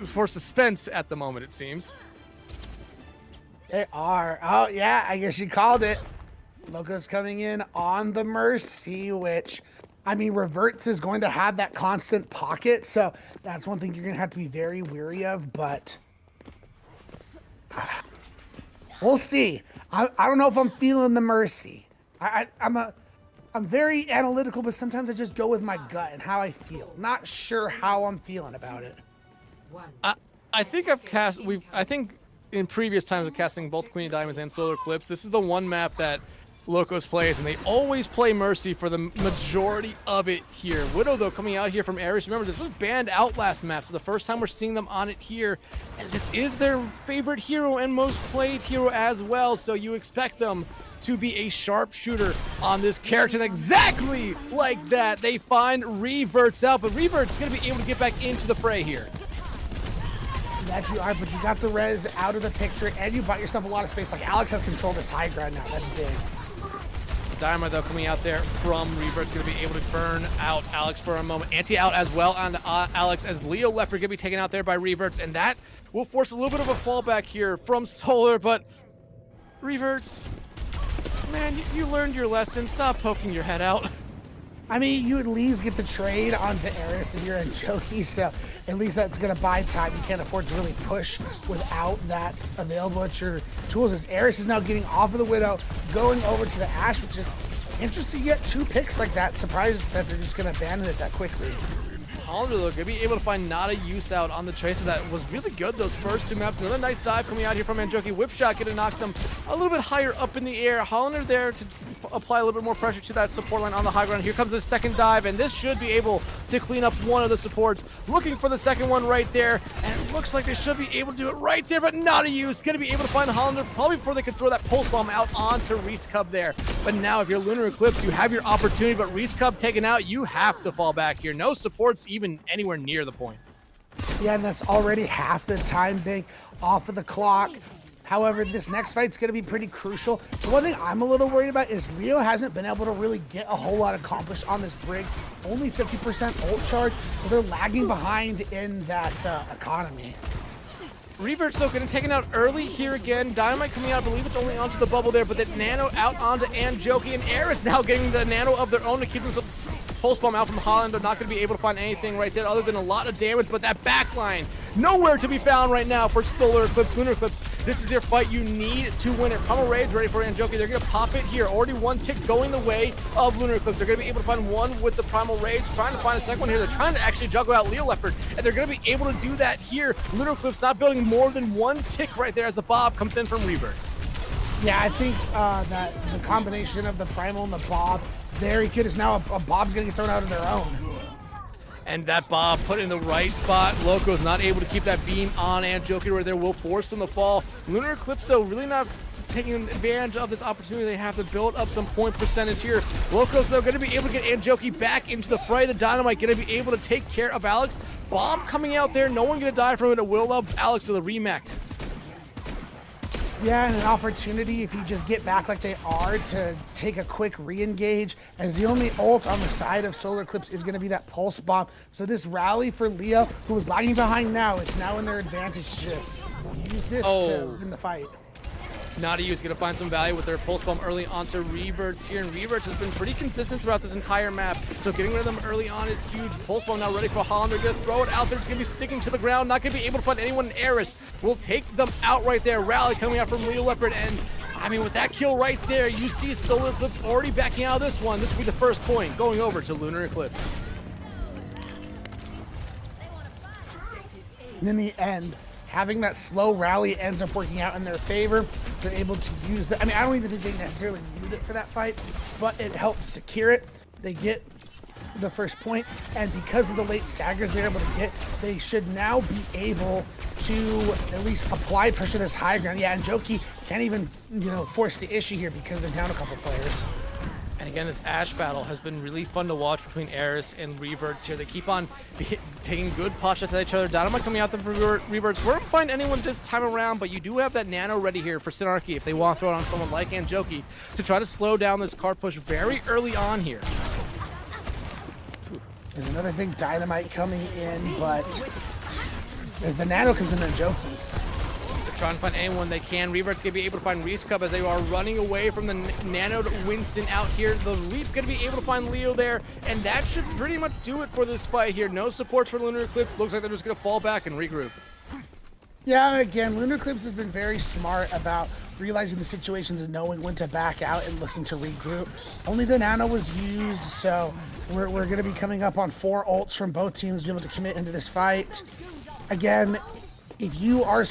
Speaker 4: for suspense at the moment, it seems.
Speaker 7: They are. Oh, yeah, I guess you called it. Locos coming in on the Mercy, which, I mean, Reverts is going to have that constant pocket, so that's one thing you're going to have to be very wary of, but we'll see. I don't know if I'm feeling the Mercy. I'm very analytical, but sometimes I just go with my gut and how I feel. Not sure how I'm feeling about it.
Speaker 4: I think I think in previous times of casting both Queen of Diamonds and Solar-Eclipse, this is the one map that Locos plays, and they always play Mercy for the majority of it here. Widow, though, coming out here from Ares. Remember, this was banned out last map, so the first time we're seeing them on it here, and this is their favorite hero and most played hero as well, so you expect them to be a sharpshooter on this character. And exactly like that, they find Reverts out, but Reverts going to be able to get back into the fray here.
Speaker 7: That you are, but you got the res out of the picture, and you bought yourself a lot of space. Like, Alex has control this high ground now. That's big.
Speaker 4: Dynamo, though, coming out there from Revert's going to be able to burn out Alex for a moment. Anti-out as well on Alex, as Leo Leopard going to be taken out there by Reverts, and that will force a little bit of a fallback here from Solar, but Reverts, man, you learned your lesson. Stop poking your head out.
Speaker 7: I mean, you at least get the trade onto Eris if you're in Joki, so at least that's going to buy time. You can't afford to really push without that available at your tools. As Eris is now getting off of the Widow, going over to the Ashe, which is interesting to get 2 picks like that. Surprised that they're just going to abandon it that quickly.
Speaker 4: Hollander, though, going to be able to find not a use out on the Tracer. That was really good, those first 2 maps. Another nice dive coming out here from Anjoki. Whip shot going to knock them a little bit higher up in the air. Hollander there to apply a little bit more pressure to that support line on the high ground. Here comes the second dive, and this should be able to clean up one of the supports. Looking for the second one right there, and it looks like they should be able to do it right there, but not a use. Going to be able to find Hollander probably before they can throw that pulse bomb out onto Reese Cub there. But now if you're Lunar Eclipse, you have your opportunity, but Reese Cub taken out, you have to fall back here. No supports even anywhere near the point.
Speaker 7: Yeah, and that's already half the time being off of the clock. However, this next fight's going to be pretty crucial. The one thing I'm a little worried about is Leo hasn't been able to really get a whole lot accomplished on this Brig. Only 50% ult charge, so they're lagging behind in that economy.
Speaker 4: Revert's though getting taken out early here again. Dynamite coming out, I believe it's only onto the bubble there, but that Nano out onto Anjoki, and Eris now getting the Nano of their own to keep themselves. Pulse bomb out from Holland. They're not going to be able to find anything right there other than a lot of damage, but that backline nowhere to be found right now for Solar Eclipse, Lunar Eclipse. This is your fight you need to win it. Primal Rage ready for Anjoki. They're going to pop it here. Already one tick going the way of Lunar Eclipse. They're going to be able to find one with the Primal Rage, trying to find a second one here. They're trying to actually juggle out Leo Leopard, and they're going to be able to do that here. Lunar Eclipse not building more than one tick right there as the Bob comes in from Reverts.
Speaker 7: Yeah, I think that the combination of the Primal and the Bob, very good. Is now a Bob's going to get thrown out of their own.
Speaker 4: And that Bob put in the right spot. Loco's not able to keep that beam on Anjoki right there. Will force him to fall. Lunar Eclipse, though, really not taking advantage of this opportunity. They have to build up some point percentage here. Loco's, though, going to be able to get Anjoki back into the fray. The Dynamite going to be able to take care of Alex. Bomb coming out there. No one going to die from it. It will allow Alex to the remake.
Speaker 7: Yeah, and an opportunity if you just get back like they are to take a quick re-engage, as the only ult on the side of Solar Eclipse is going to be that Pulse Bomb. So this rally for Leo, who was lagging behind now, it's now in their advantage to use this to win the fight.
Speaker 4: Nadiu is going to find some value with their Pulse Bomb early onto Reverts here, and Reverts has been pretty consistent throughout this entire map, so getting rid of them early on is huge. Pulse Bomb now ready for Holland. They're going to throw it out there. It's going to be sticking to the ground, not going to be able to find anyone. Eris will take them out right there. Rally coming out from Leo Leopard, and I mean, with that kill right there, you see Solar Eclipse already backing out of this one. This will be the first point going over to Lunar Eclipse.
Speaker 7: And in the end, having that slow rally ends up working out in their favor. They're able to use that. I mean, I don't even think they necessarily needed it for that fight, but it helps secure it. They get the first point, and because of the late staggers they're able to get, they should now be able to at least apply pressure to this high ground. Yeah, and Joki can't even, force the issue here because they're down a couple players.
Speaker 4: And again, this Ashe battle has been really fun to watch between Eris and Reverts here. They keep on taking good pot shots at each other. Dynamite coming out there for Reverts. We won't find anyone this time around, but you do have that nano ready here for Synarchy if they want to throw it on someone like Anjoki to try to slow down this card push very early on here.
Speaker 7: There's another big Dynamite coming in, but as the nano comes in, Anjoki.
Speaker 4: Trying to find anyone they can. Revert's gonna be able to find Reese Cup as they are running away from the nanoed Winston out here. The Reap gonna be able to find Leo there, and that should pretty much do it for this fight here. No supports for Lunar Eclipse. Looks like they're just gonna fall back and regroup.
Speaker 7: Yeah, again, Lunar Eclipse has been very smart about realizing the situations and knowing when to back out and looking to regroup. Only the nano was used, so we're going to be coming up on 4 ults from both teams to be able to commit into this fight. Again, if you are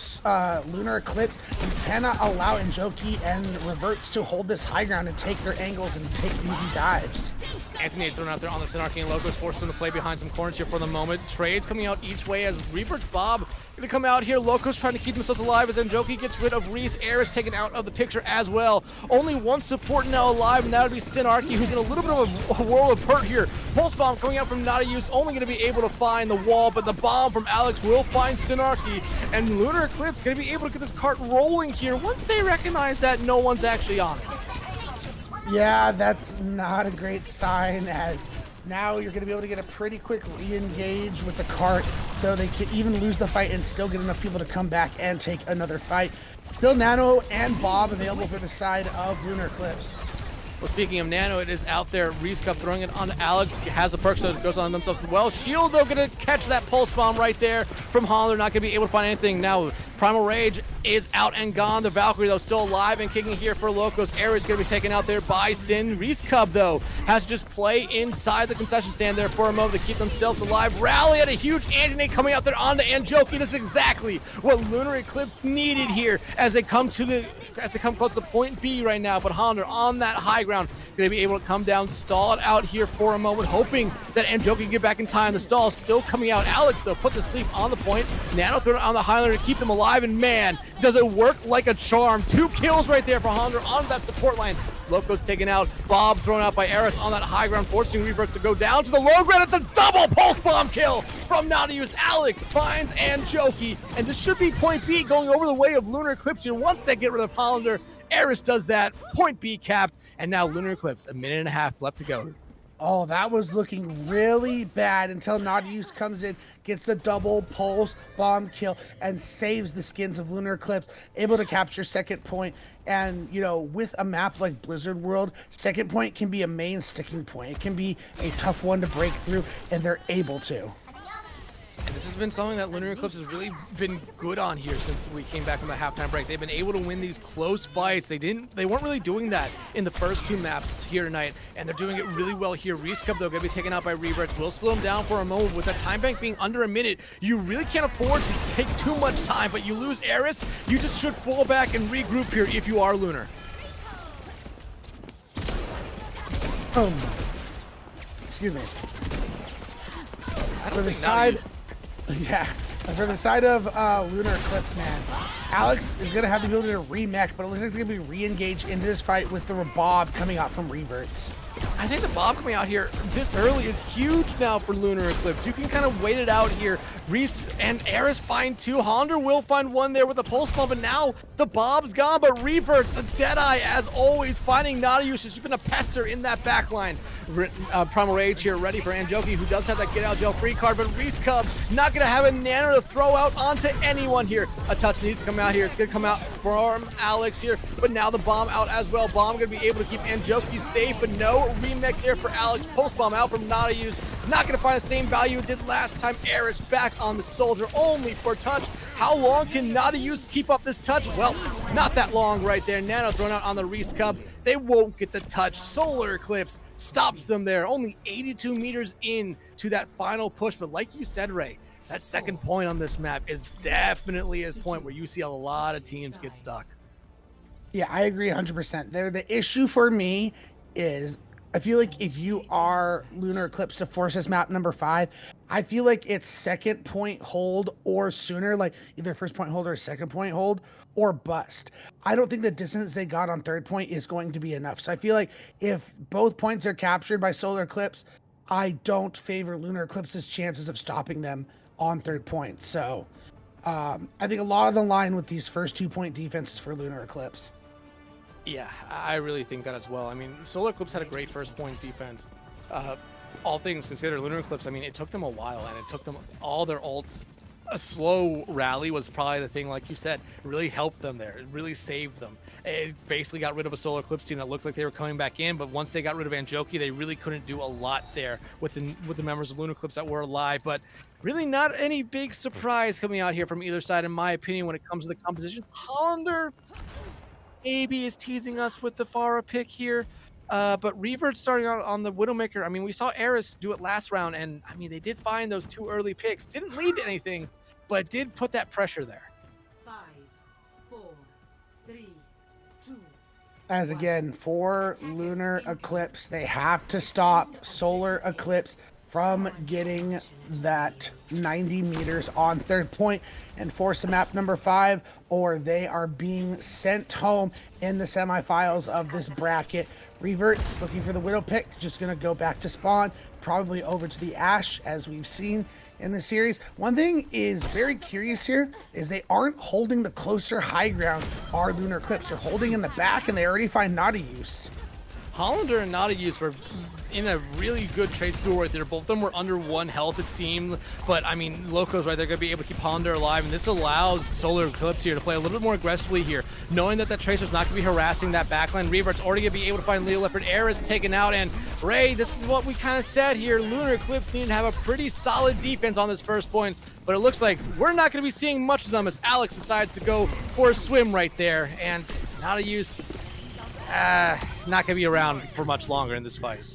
Speaker 7: Lunar Eclipse, you cannot allow Anjoki and Reverts to hold this high ground and take their angles and take easy dives.
Speaker 4: Anthony thrown out there on the Synarchy, and Locos forced him to play behind some corners here for the moment. Trades coming out each way as Reverts Bob gonna come out here. Locos trying to keep themselves alive as Anjoki gets rid of Reese. Eris taken out of the picture as well. Only one support now alive, and that would be Synarchy, who's in a little bit of a world of hurt here. Pulse Bomb coming out from Nadius, only gonna be able to find the wall, but the bomb from Alex will find Synarchy, and Lunar Eclipse gonna be able to get this cart rolling here once they recognize that no one's actually on it.
Speaker 7: Yeah, that's not a great sign, as now you're going to be able to get a pretty quick re-engage with the cart, so they can even lose the fight and still get enough people to come back and take another fight. Still Nano and Bob available for the side of Lunar Eclipse.
Speaker 4: Well, speaking of Nano, it is out there. Reese Cup throwing it on Alex. Has a perk, so it goes on themselves as well. Shield, though, going to catch that Pulse Bomb right there from Holler. Not going to be able to find anything. Now, Primal Rage is out and gone. The Valkyrie, though, still alive and kicking here for Locos. Ares going to be taken out there by Sin. Reese Cup, though, has to just play inside the concession stand there for a moment to keep themselves alive. Rally at a huge anti-nade coming out there onto Anjoki. That's exactly what Lunar Eclipse needed here as they come close to point B right now. But Hollander on that high ground, going to be able to come down, stall it out here for a moment, hoping that Anjoki can get back in time. The stall is still coming out. Alex, though, put the sleep on the point. Nano throw it on the Highlander to keep them alive, and man, does it work like a charm. 2 kills right there for Hollander on that support line. Loco's taken out. Bob thrown out by Aerith on that high ground, forcing Reverts to go down to the low ground. It's a double Pulse Bomb kill from Nadius. Alex finds Anjoki, and this should be point B going over the way of Lunar Eclipse here. Once they get rid of Hollander, Aerith does that. Point B capped, and now Lunar Eclipse, a minute and a half left to go.
Speaker 7: Oh, that was looking really bad until Nadius comes in, gets the double Pulse Bomb kill, and saves the skins of Lunar Eclipse, able to capture second point. And, with a map like Blizzard World, second point can be a main sticking point. It can be a tough one to break through, and they're able to.
Speaker 4: This has been something that Lunar Eclipse has really been good on here since we came back from the halftime break. They've been able to win these close fights. They weren't really doing that in the first two maps here tonight, and they're doing it really well here. Reese Cup, though, gonna be taken out by Reverts. We'll slow them down for a moment. With the time bank being under a minute, you really can't afford to take too much time, but you lose Eris, you just should fall back and regroup here if you are Lunar.
Speaker 7: Excuse me. For the side, yeah, for the side of Lunar Eclipse, man, Alex is gonna have the ability to remech, but it looks like he's gonna be re-engaged into this fight with the Bob coming out from Reverts.
Speaker 4: I think the Bob coming out here this early is huge now for Lunar Eclipse. You can kind of wait it out here. Reese and Eris find two. Hollander will find one there with the pulse bomb, but now the Bob's gone, but Reverts, the Deadeye, as always, finding Nautilus. She's been a pester in that back line. Primal Rage here, ready for Anjoki, who does have that get out jail free card, but Reese Cub not gonna have a nano to throw out onto anyone here. A touch needs to come out here. It's gonna come out from Alex here, but now the bomb out as well. Bomb gonna be able to keep Anjoki safe, but no remake there for Alex. Post bomb out from Nautilus. Not gonna find the same value it did last time. Eris back on the soldier, only for touch. How long can Nautilus keep up this touch? Well, not that long right there. Nano thrown out on the Reese Cub. They won't get the touch. Solar Eclipse stops them there. Only 82 meters in to that final push. But like you said, Ray, that second point on this map is definitely a point where you see a lot of teams get stuck.
Speaker 7: Yeah, I agree 100%. There, the issue for me is I feel like if you are Lunar Eclipse to force this map number 5, I feel like it's second point hold or sooner, like either first point hold or second point hold or bust. I don't think the distance they got on third point is going to be enough. So I feel like if both points are captured by Solar Eclipse, I don't favor Lunar Eclipse's chances of stopping them on third point. So I think a lot of the line with these first 2-point defenses for Lunar Eclipse.
Speaker 4: Yeah, I really think that as well. I mean, Solar Eclipse had a great first point defense. All things considered, Lunar Eclipse, I mean, it took them a while, and it took them all their ults. A slow rally was probably the thing, like you said, really helped them there. It really saved them. It basically got rid of a Solar Eclipse team that looked like they were coming back in, but once they got rid of Anjoki, they really couldn't do a lot there with the members of Lunar Eclipse that were alive. But really not any big surprise coming out here from either side, in my opinion, when it comes to the compositions. Hollander maybe is teasing us with the Pharah pick here. But Revert starting out on the Widowmaker. I mean, we saw Eris do it last round, and I mean, they did find those 2 early picks. Didn't lead to anything, but did put that pressure there.
Speaker 8: 5, 4, 3, 2.
Speaker 7: As again, for Lunar Eclipse, they have to stop Solar Eclipse from getting that 90 meters on third point and force a map number 5, or they are being sent home in the semifinals of this bracket. Reverts looking for the Widow pick, just gonna go back to spawn, probably over to the Ashe, as we've seen in the series. One thing is very curious here is they aren't holding the closer high ground. Our Lunar Eclipse are holding in the back, and they already find Nautilus.
Speaker 4: Hollander and Nautilus were in a really good trade duel right there. Both of them were under 1 health, it seemed. But, I mean, Loco's right. They're going to be able to keep Hollander alive. And this allows Solar Eclipse here to play a little bit more aggressively here, knowing that that Tracer's not going to be harassing that backline. Revert's already going to be able to find Leo Leopard. Eris taken out. And, Ray, this is what we kind of said here. Lunar Eclipse need to have a pretty solid defense on this first point. But it looks like we're not going to be seeing much of them as Alex decides to go for a swim right there. And Nautilus, not going to be around for much longer in this fight.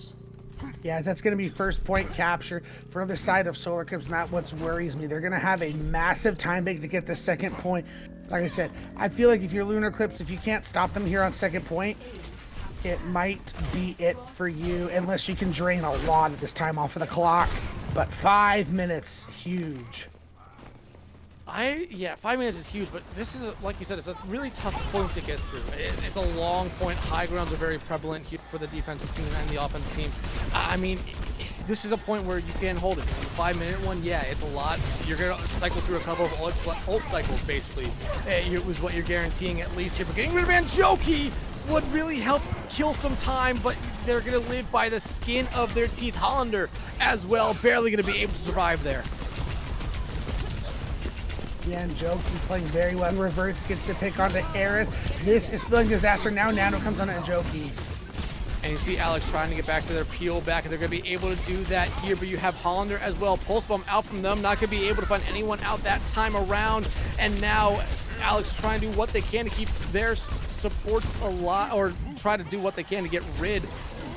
Speaker 7: Yeah, that's going to be first point capture for the side of Solar Eclipse. Not what worries me. They're going to have a massive time bank to get the second point. Like I said, I feel like if you're Lunar Eclipse, if you can't stop them here on second point, it might be it for you, unless you can drain a lot of this time off of the clock. But 5 minutes, huge.
Speaker 4: Yeah, 5 minutes is huge, but this is, like you said, it's a really tough point to get through. It's a long point. High grounds are very prevalent here for the defensive team and the offensive team. I mean, this is a point where you can hold it. The 5 minute one, yeah, it's a lot. You're going to cycle through a couple of ult cycles, basically. It was what you're guaranteeing at least here. But getting rid of Anjoki would really help kill some time, but they're going to live by the skin of their teeth. Hollander as well, barely going to be able to survive there.
Speaker 7: Yeah, and Joki playing very well. Reverts gets to pick onto Eris. This is spilling disaster. Now Nano comes on Anjoki.
Speaker 4: And you see Alex trying to get back to their peel back, and they're going to be able to do that here. But you have Hollander as well. Pulse Bomb out from them. Not going to be able to find anyone out that time around. And now Alex trying to do what they can to keep their supports alive, or try to do what they can to get rid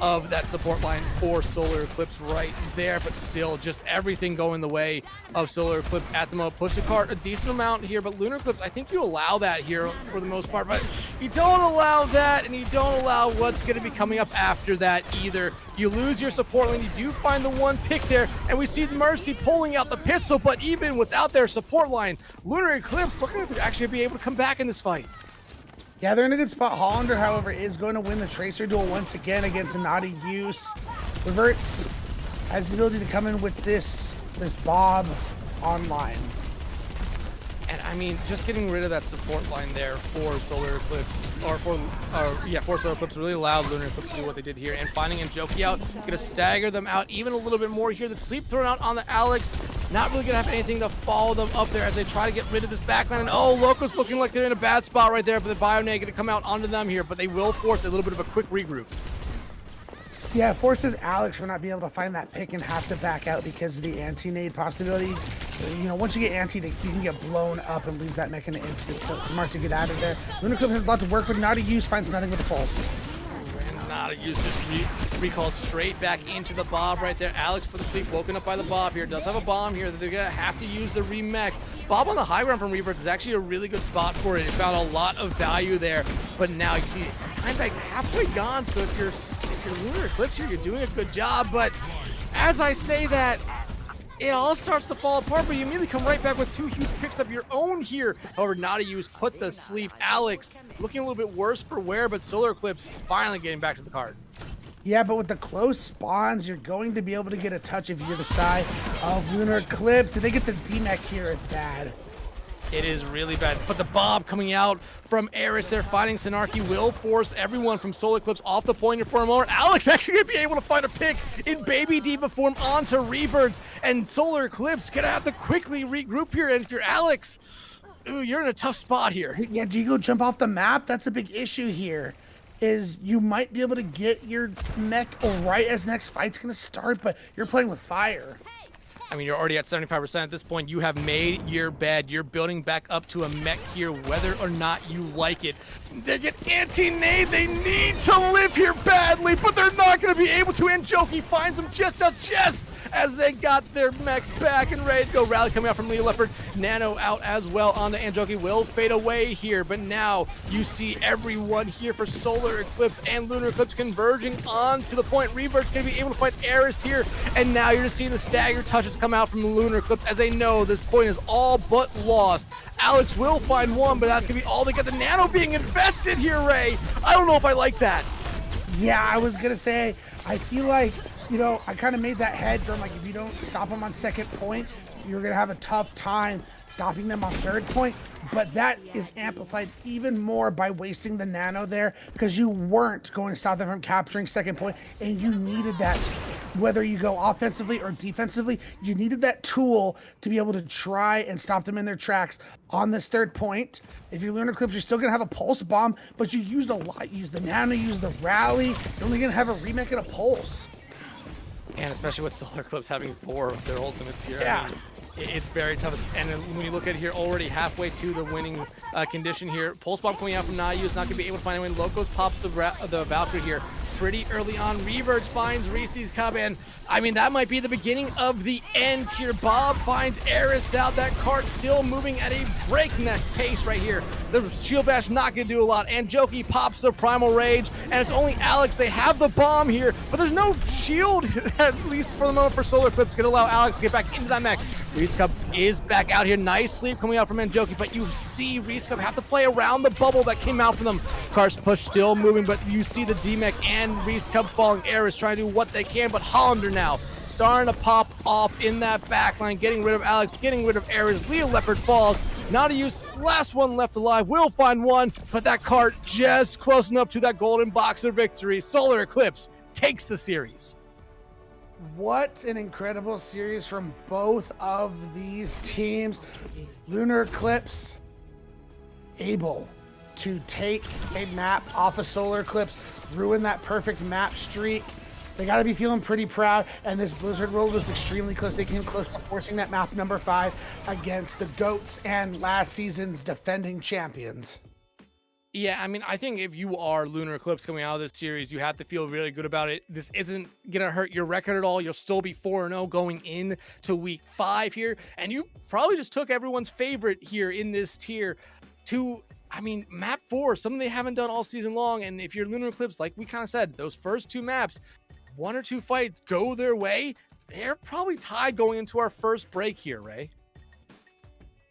Speaker 4: of that support line for Solar Eclipse right there. But still, just everything going the way of Solar Eclipse at the moment. Push the cart a decent amount here, but Lunar Eclipse, I think you allow that here for the most part, but you don't allow that, and you don't allow what's going to be coming up after that either. You lose your support lane. You do find the one pick there, and we see Mercy pulling out the pistol, but even without their support line, Lunar Eclipse looking to actually be able to come back in this fight.
Speaker 7: Yeah, they're in a good spot. Hollander, however, is going to win the Tracer duel once again against Naughty Use. Reverts has the ability to come in with this Bob online.
Speaker 4: And I mean, just getting rid of that support line there for Solar Eclipse, or for Solar Eclipse really allowed Lunar Eclipse to do what they did here. And finding Anjoki out, going to stagger them out even a little bit more here. The sleep thrown out on the Alex, not really going to have anything to follow them up there as they try to get rid of this backline. And oh, Locos looking like they're in a bad spot right there, but the Bionade going to come out onto them here, but they will force a little bit of a quick regroup.
Speaker 7: Yeah, it forces Alex for not being able to find that pick and have to back out because of the anti-nade possibility. You know, once you get anti, you can get blown up and lose that mech in an instant, so it's smart to get out of there. Lunar Eclipse has a lot to work with. Naughty Use finds nothing with the pulse.
Speaker 4: And Naughty Use just recalls straight back into the Bob right there. Alex for the sleep, woken up by the Bob here. Does have a bomb here that they're going to have to use the remech. Bob on the high ground from Reverts is actually a really good spot for it. It found a lot of value there, but now you see time back halfway gone, so if you're Lunar Eclipse here, you're doing a good job. But as I say that, it all starts to fall apart, but you immediately come right back with two huge picks of your own here. However, Naughty Use put to sleep Alex, looking a little bit worse for wear, but Solar Eclipse finally getting back to the card.
Speaker 7: Yeah, but with the close spawns, you're going to be able to get a touch if you're the side of Lunar Eclipse. If they get the D-Mech here, it's bad.
Speaker 4: It is really bad, but the Bob coming out from Eris there, finding Sinarchy will force everyone from Solar Eclipse off the pointer for a moment. Alex actually gonna be able to find a pick in Baby Diva form onto Reverts, and Solar Eclipse gonna have to quickly regroup here, and if you're Alex, ooh, you're in a tough spot here.
Speaker 7: Yeah, do you go jump off the map? That's a big issue here. Is you might be able to get your mech right as next fight's gonna start, but you're playing with fire.
Speaker 4: I mean, you're already at 75% at this point. You have made your bed. You're building back up to a mech here, whether or not you like it. They get anti-nade. They need to live here badly, but they're not going to be able to. Anjoki finds them just as they got their mech back and ready to go. Rally coming out from Leo Leopard. Nano out as well onto Anjoki. Will fade away here, but now you see everyone here for Solar Eclipse and Lunar Eclipse converging onto the point. Revert's going to be able to fight Eris here, and now you're just seeing the stagger touches come out from the Lunar Eclipse as they know this point is all but lost. Alex will find one, but that's going to be all they get. The Nano being invested here, Ray. I don't know if I like that.
Speaker 7: Yeah, I was going to say, I feel like, you know, I kind of made that hedge on, like, if you don't stop them on second point, you're going to have a tough time stopping them on third point, but that is amplified even more by wasting the Nano there because you weren't going to stop them from capturing second point, and you needed that. Whether you go offensively or defensively, you needed that tool to be able to try and stop them in their tracks on this third point. If you're Lunar Eclipse, you're still going to have a pulse bomb, but you used a lot. You used the Nano, you used the rally. You're only going to have a remake and a pulse.
Speaker 4: And especially with Solar Eclipse having 4 of their ultimates here.
Speaker 7: Yeah.
Speaker 4: I mean, it's very tough. And when you look at it here, already halfway to the winning condition here. Pulse bomb coming out from Nayu is not going to be able to find anyone. Locos pops the Valkyrie here pretty early on. Reverge finds Reese's Cup, and I mean, that might be the beginning of the end here. Bob finds Eris out. That cart still moving at a breakneck pace right here. The Shield Bash not going to do a lot. Anjoki pops the Primal Rage, and it's only Alex. They have the bomb here, but there's no shield, at least for the moment, for Solar Eclipse. Going to allow Alex to get back into that mech. Reese Cup is back out here. Nice sleep coming out from Anjoki, but you see Reese Cup have to play around the bubble that came out from them. Cart's push still moving, but you see the D-Mech and Reese Cup falling. Eris trying to do what they can, but Hollander now starting to pop off in that backline, getting rid of Alex, getting rid of Eris. Leo Leopard falls. Not a use. Last one left alive. Will find one, but that cart just close enough to that golden box of victory. Solar Eclipse takes the series.
Speaker 7: What an incredible series from both of these teams. Lunar Eclipse able to take a map off of Solar Eclipse ruin that perfect map streak. They got to be feeling pretty proud, and this Blizzard World was extremely close. They came close to forcing that map number 5 against the GOATs and last season's defending champions.
Speaker 4: Yeah, I mean, I think if you are Lunar Eclipse coming out of this series, you have to feel really good about it. This isn't going to hurt your record at all. You'll still be 4-0 going into week 5 here, and you probably just took everyone's favorite here in this tier to, I mean, map 4, something they haven't done all season long. And if you're Lunar Eclipse, like we kind of said, those first 2 maps, 1 or 2 fights go their way, they're probably tied going into our first break here, Ray.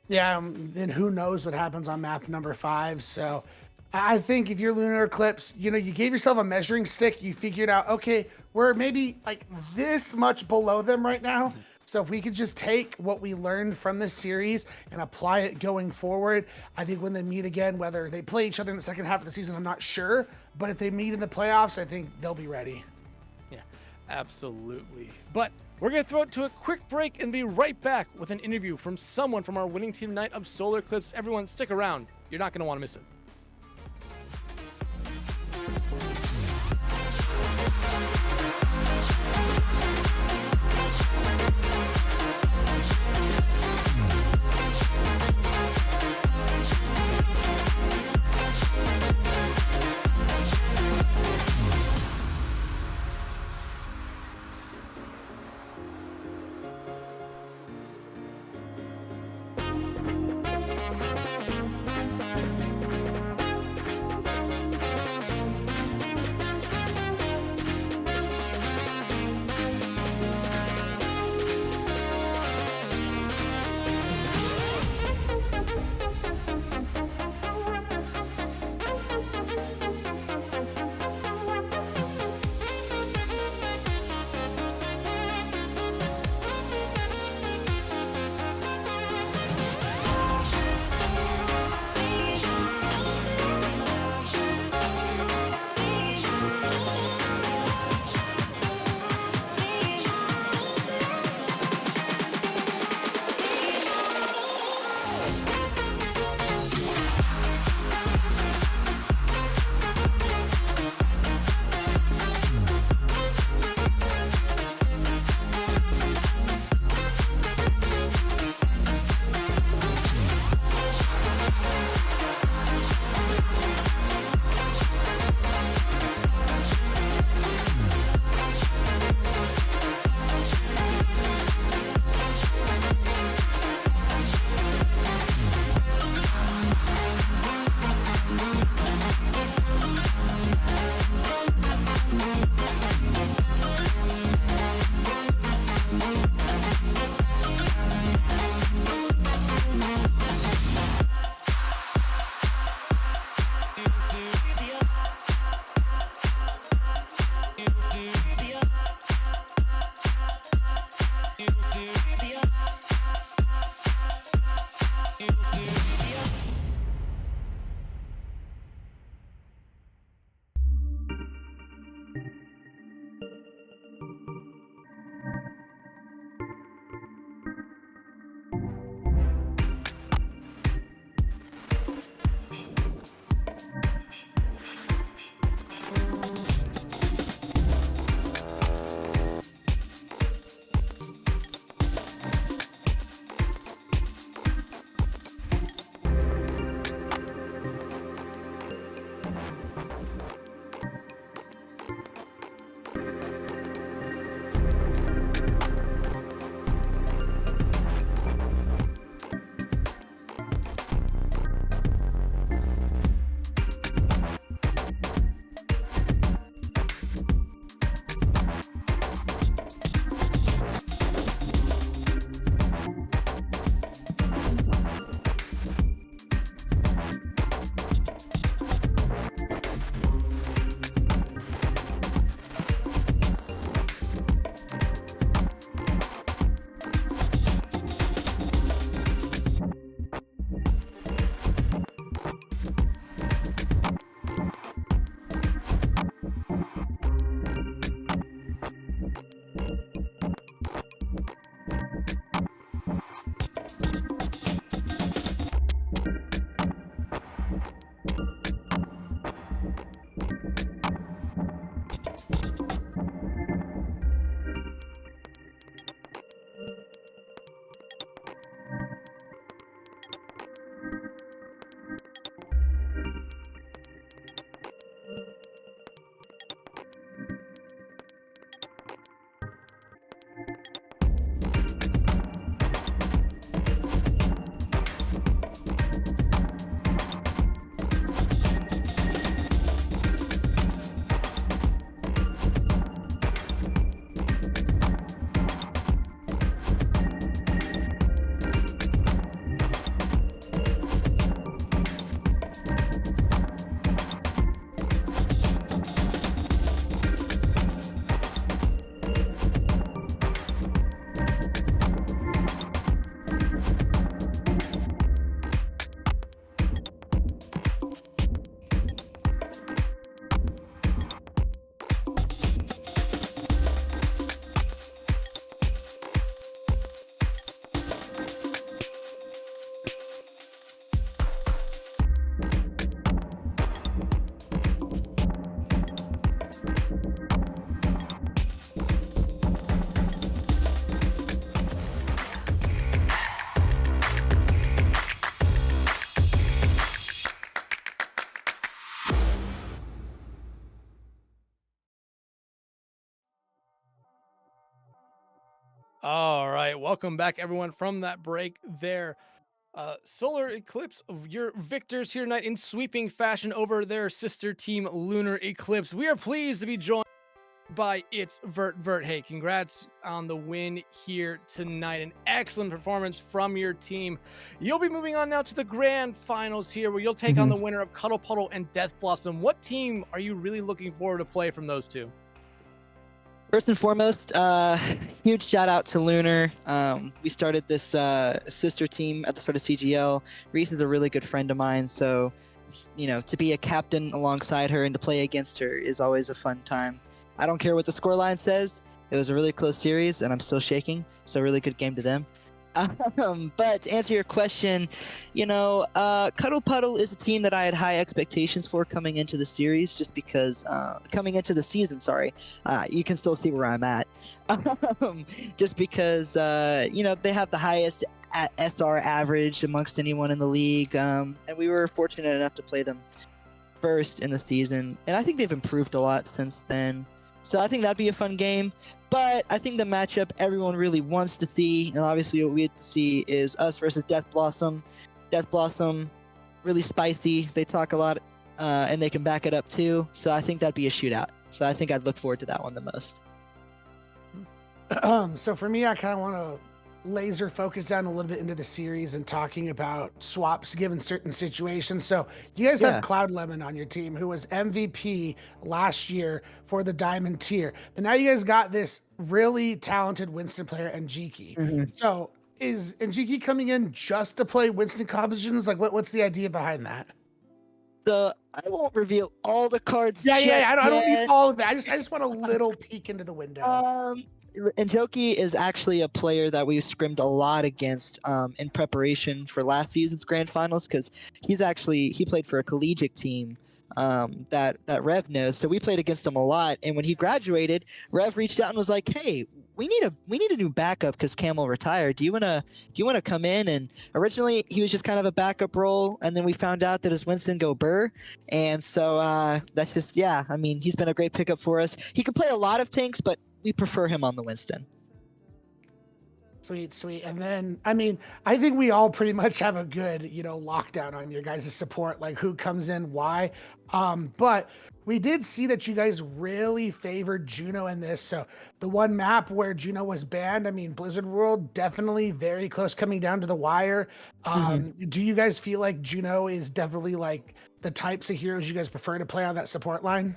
Speaker 7: Yeah, and who knows what happens on map number 5. So I think if you're Lunar Eclipse, you know, you gave yourself a measuring stick. You figured out, okay, we're maybe like this much below them right now. So if we could just take what we learned from this series and apply it going forward, I think when they meet again, whether they play each other in the second half of the season, I'm not sure. But if they meet in the playoffs, I think they'll be ready.
Speaker 4: Yeah, absolutely. But we're going to throw it to a quick break and be right back with an interview from someone from our winning team tonight of Solar-Eclipse. Everyone, stick around. You're not going to want to miss it. All right, welcome back, everyone, from that break there. Solar-Eclipse, your victors here tonight in sweeping fashion over their sister team, Lunar Eclipse. We are pleased to be joined by its Vert. Hey, congrats on the win here tonight. An excellent performance from your team. You'll be moving on now to the grand finals here, where you'll take on the winner of Cuddle Puddle and Death Blossom. What team are you really looking forward to play from those two?
Speaker 9: First and foremost, huge shout out to Lunar. We started this sister team at the start of CGL. Reese is a really good friend of mine, so to be a captain alongside her and to play against her is always a fun time. I don't care what the scoreline says. It was a really close series, and I'm still shaking. So really good game to them. But to answer your question, Cuddle Puddle is a team that I had high expectations for coming into the series, just because coming into the season. Sorry, you can still see where I'm at. Just because they have the highest SR average amongst anyone in the league, and we were fortunate enough to play them first in the season, and I think they've improved a lot since then. So I think that'd be a fun game. But I think the matchup everyone really wants to see, and obviously what we had to see, is us versus Death Blossom. Death Blossom, really spicy. They talk a lot, and they can back it up too. So I think that'd be a shootout. So I think I'd look forward to that one the most.
Speaker 7: So for me, I kind of want to laser focus down a little bit into the series and talking about swaps given certain situations. So you guys have Cloud Lemon on your team, who was MVP last year for the Diamond tier, but now you guys got this really talented Winston player and Njiki. So is Njiki coming in just to play Winston compositions? Like what's the idea behind that?
Speaker 9: So I won't reveal all the cards.
Speaker 7: I don't need all of that. I just want a little peek into the window.
Speaker 9: Njoki is actually a player that we scrimmed a lot against in preparation for last season's grand finals, because he played for a collegiate team that Rev knows. So we played against him a lot, and when he graduated, Rev reached out and was like, "Hey, we need a new backup because Camel retired. Do you wanna come in?" And originally he was just kind of a backup role, and then we found out that his Winston go Burr, and so that's just he's been a great pickup for us. He can play a lot of tanks, but we prefer him on the Winston.
Speaker 7: Sweet. And then, I think we all pretty much have a good, lockdown on your guys' support, like who comes in, why. But we did see that you guys really favored Juno in this. So the one map where Juno was banned, Blizzard World, definitely very close coming down to the wire. Do you guys feel like Juno is definitely like the types of heroes you guys prefer to play on that support line?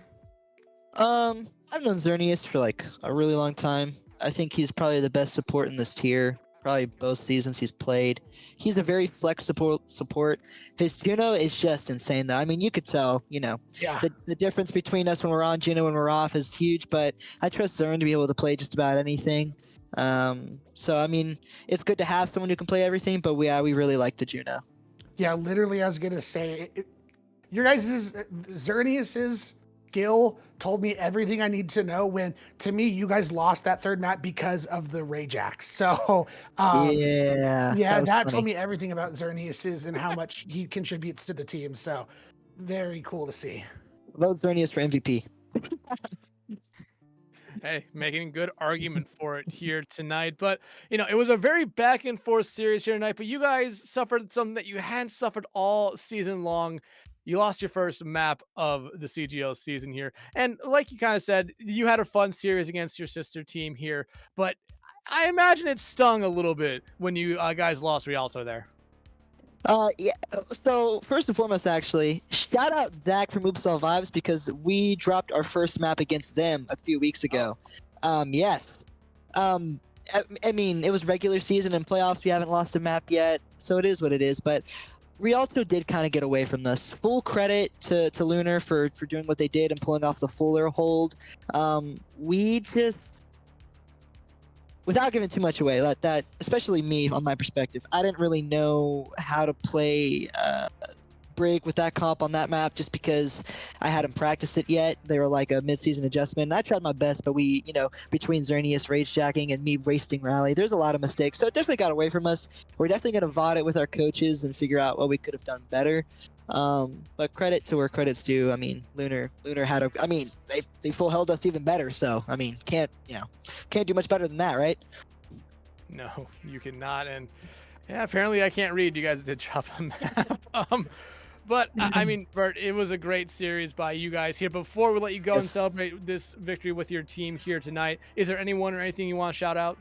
Speaker 9: I've known Xerneas for like a really long time. I think he's probably the best support in this tier, probably both seasons he's played. He's a very flexible support. His Juno is just insane though. You could tell, the difference between us when we're on Juno and we're off is huge, but I trust Zern to be able to play just about anything. So it's good to have someone who can play everything, but we really like the Juno.
Speaker 7: Yeah, literally, I was gonna say, your guys' Xerneas's skill told me everything I need to know, when to me you guys lost that third map because of the Rajax. So that told me everything about Xerneas and how much he contributes to the team. So very cool to see.
Speaker 9: Vote Xerneas for MVP.
Speaker 4: Hey, making a good argument for it here tonight. But, it was a very back and forth series here tonight, but you guys suffered something that you hadn't suffered all season long. You lost your first map of the CGL season here. And like you kind of said, you had a fun series against your sister team here, but I imagine it stung a little bit when you guys lost Rialto there.
Speaker 9: So first and foremost, actually, shout out Zach from Oopsall Vibes, because we dropped our first map against them a few weeks ago. Yes. It was regular season and playoffs. We haven't lost a map yet, so it is what it is. But Rialto did kind of get away from this. Full credit to Lunar for doing what they did and pulling off the Fuller hold. We just, without giving too much away, that especially me, on my perspective, I didn't really know how to play Brig with that comp on that map, just because I hadn't practiced it yet. They were like a mid-season adjustment, and I tried my best, but we, between Xerneas rage jacking and me wasting rally, there's a lot of mistakes, so it definitely got away from us. We're definitely going to VOD it with our coaches and figure out what we could have done better. But credit to where credit's due. Lunar had they full held us even better, so can't do much better than that, right?
Speaker 4: No, you cannot. And yeah, apparently I can't read. You guys did drop a map. But I mean, Bert, it was a great series by you guys here. Before we let you go and
Speaker 9: Yes.
Speaker 4: celebrate this victory with your team here tonight, is there anyone or anything you want to shout out?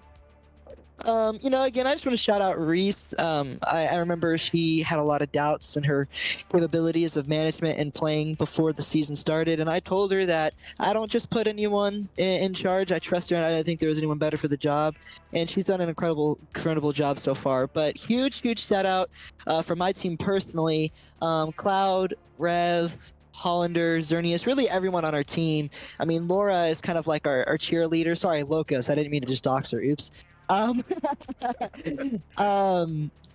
Speaker 9: Again, I just want to shout out Reese. I remember she had a lot of doubts in her capabilities of management and playing before the season started, and I told her that I don't just put anyone in charge. I trust her, and I didn't think there was anyone better for the job, and she's done an incredible job so far. But huge shout out for my team personally, Cloud, Rev, Hollander, Xerneas, really everyone on our team. I mean, Laura is kind of like our cheerleader. Sorry, Locus. I didn't mean to just dox her. Oops. Um,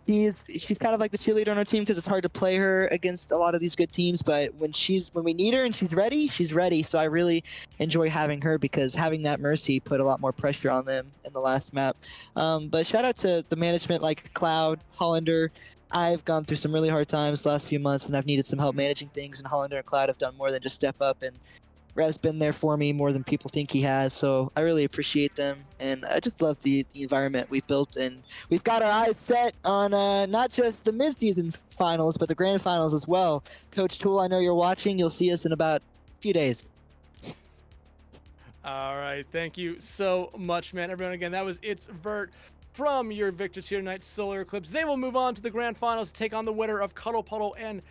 Speaker 9: she's kind of like the cheerleader on our team because it's hard to play her against a lot of these good teams. But when we need her and she's ready, she's ready. So I really enjoy having her because having that Mercy put a lot more pressure on them in the last map. But shout out to the management like Cloud, Hollander. I've gone through some really hard times the last few months, and I've needed some help managing things. And Hollander and Cloud have done more than just step up, and Rev's been there for me more than people think he has, so I really appreciate them, and I just love the environment we've built, and we've got our eyes set on not just the mid-season finals, but the grand finals as well. Coach Tool, I know you're watching. You'll see us in about a few days.
Speaker 4: All right, thank you so much, man. Everyone, again, that was It's Vert from your victors here tonight, Solar Eclipse. They will move on to the grand finals to take on the winner of Cuddle Puddle and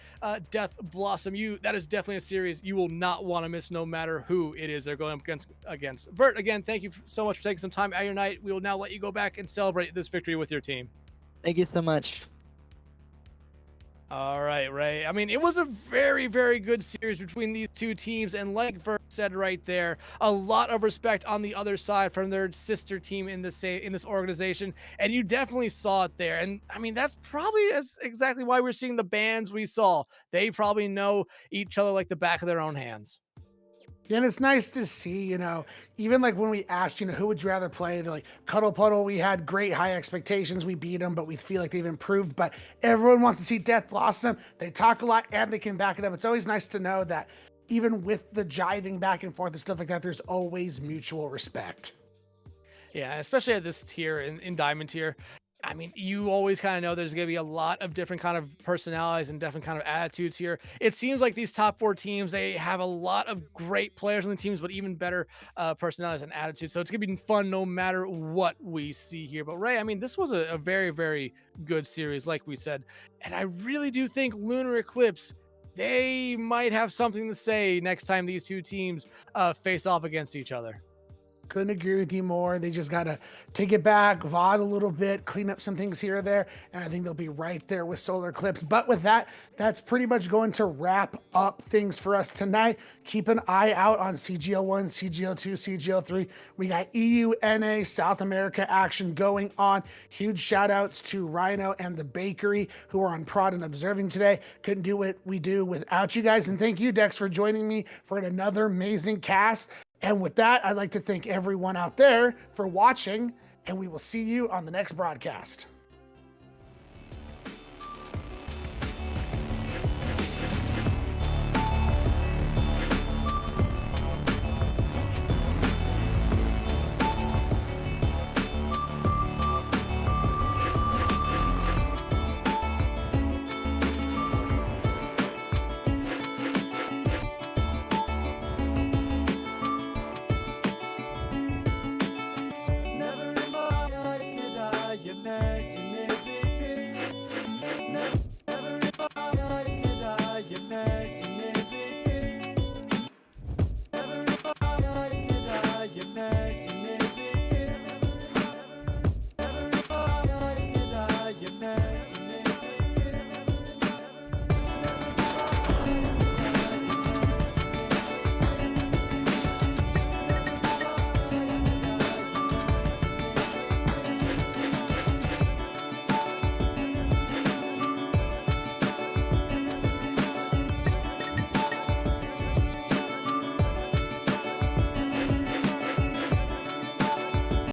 Speaker 4: Death Blossom. That is definitely a series you will not want to miss, no matter who it is they're going up against. Vert, again, thank you so much for taking some time out of your night. We will now let you go back and celebrate this victory with your team.
Speaker 9: Thank you so much.
Speaker 4: All right, Ray. I mean, it was a very good series between these two teams, and like Vert said right there, a lot of respect on the other side from their sister team in this organization, and you definitely saw it there. And I mean, that's probably exactly why we're seeing the bands we saw. They probably know each other like the back of their own hands.
Speaker 7: And it's nice to see, even like when we asked, who would you rather play? They're like, Cuddle Puddle, we had great high expectations. We beat them, but we feel like they've improved. But everyone wants to see Death Blossom. They talk a lot and they can back it up. It's always nice to know that even with the jiving back and forth and stuff like that, there's always mutual respect.
Speaker 4: Yeah, especially at this tier, in Diamond tier. I mean, you always kind of know there's going to be a lot of different kind of personalities and different kind of attitudes here. It seems like these top four teams, they have a lot of great players on the teams, but even better personalities and attitudes. So it's going to be fun no matter what we see here. But Ray, I mean, this was a very good series, like we said. And I really do think Lunar Eclipse, they might have something to say next time these two teams face off against each other.
Speaker 7: Couldn't agree with you more. They just got to take it back, VOD a little bit, clean up some things here or there, and I think they'll be right there with Solar Eclipse. But with that, that's pretty much going to wrap up things for us tonight. Keep an eye out on CGL1, CGL2, CGL3. We got EU, South America action going on. Huge shout outs to Rhino and the Bakery who are on prod and observing today. Couldn't do what we do without you guys. And thank you, Dex, for joining me for another amazing cast. And with that, I'd like to thank everyone out there for watching, and we will see you on the next broadcast.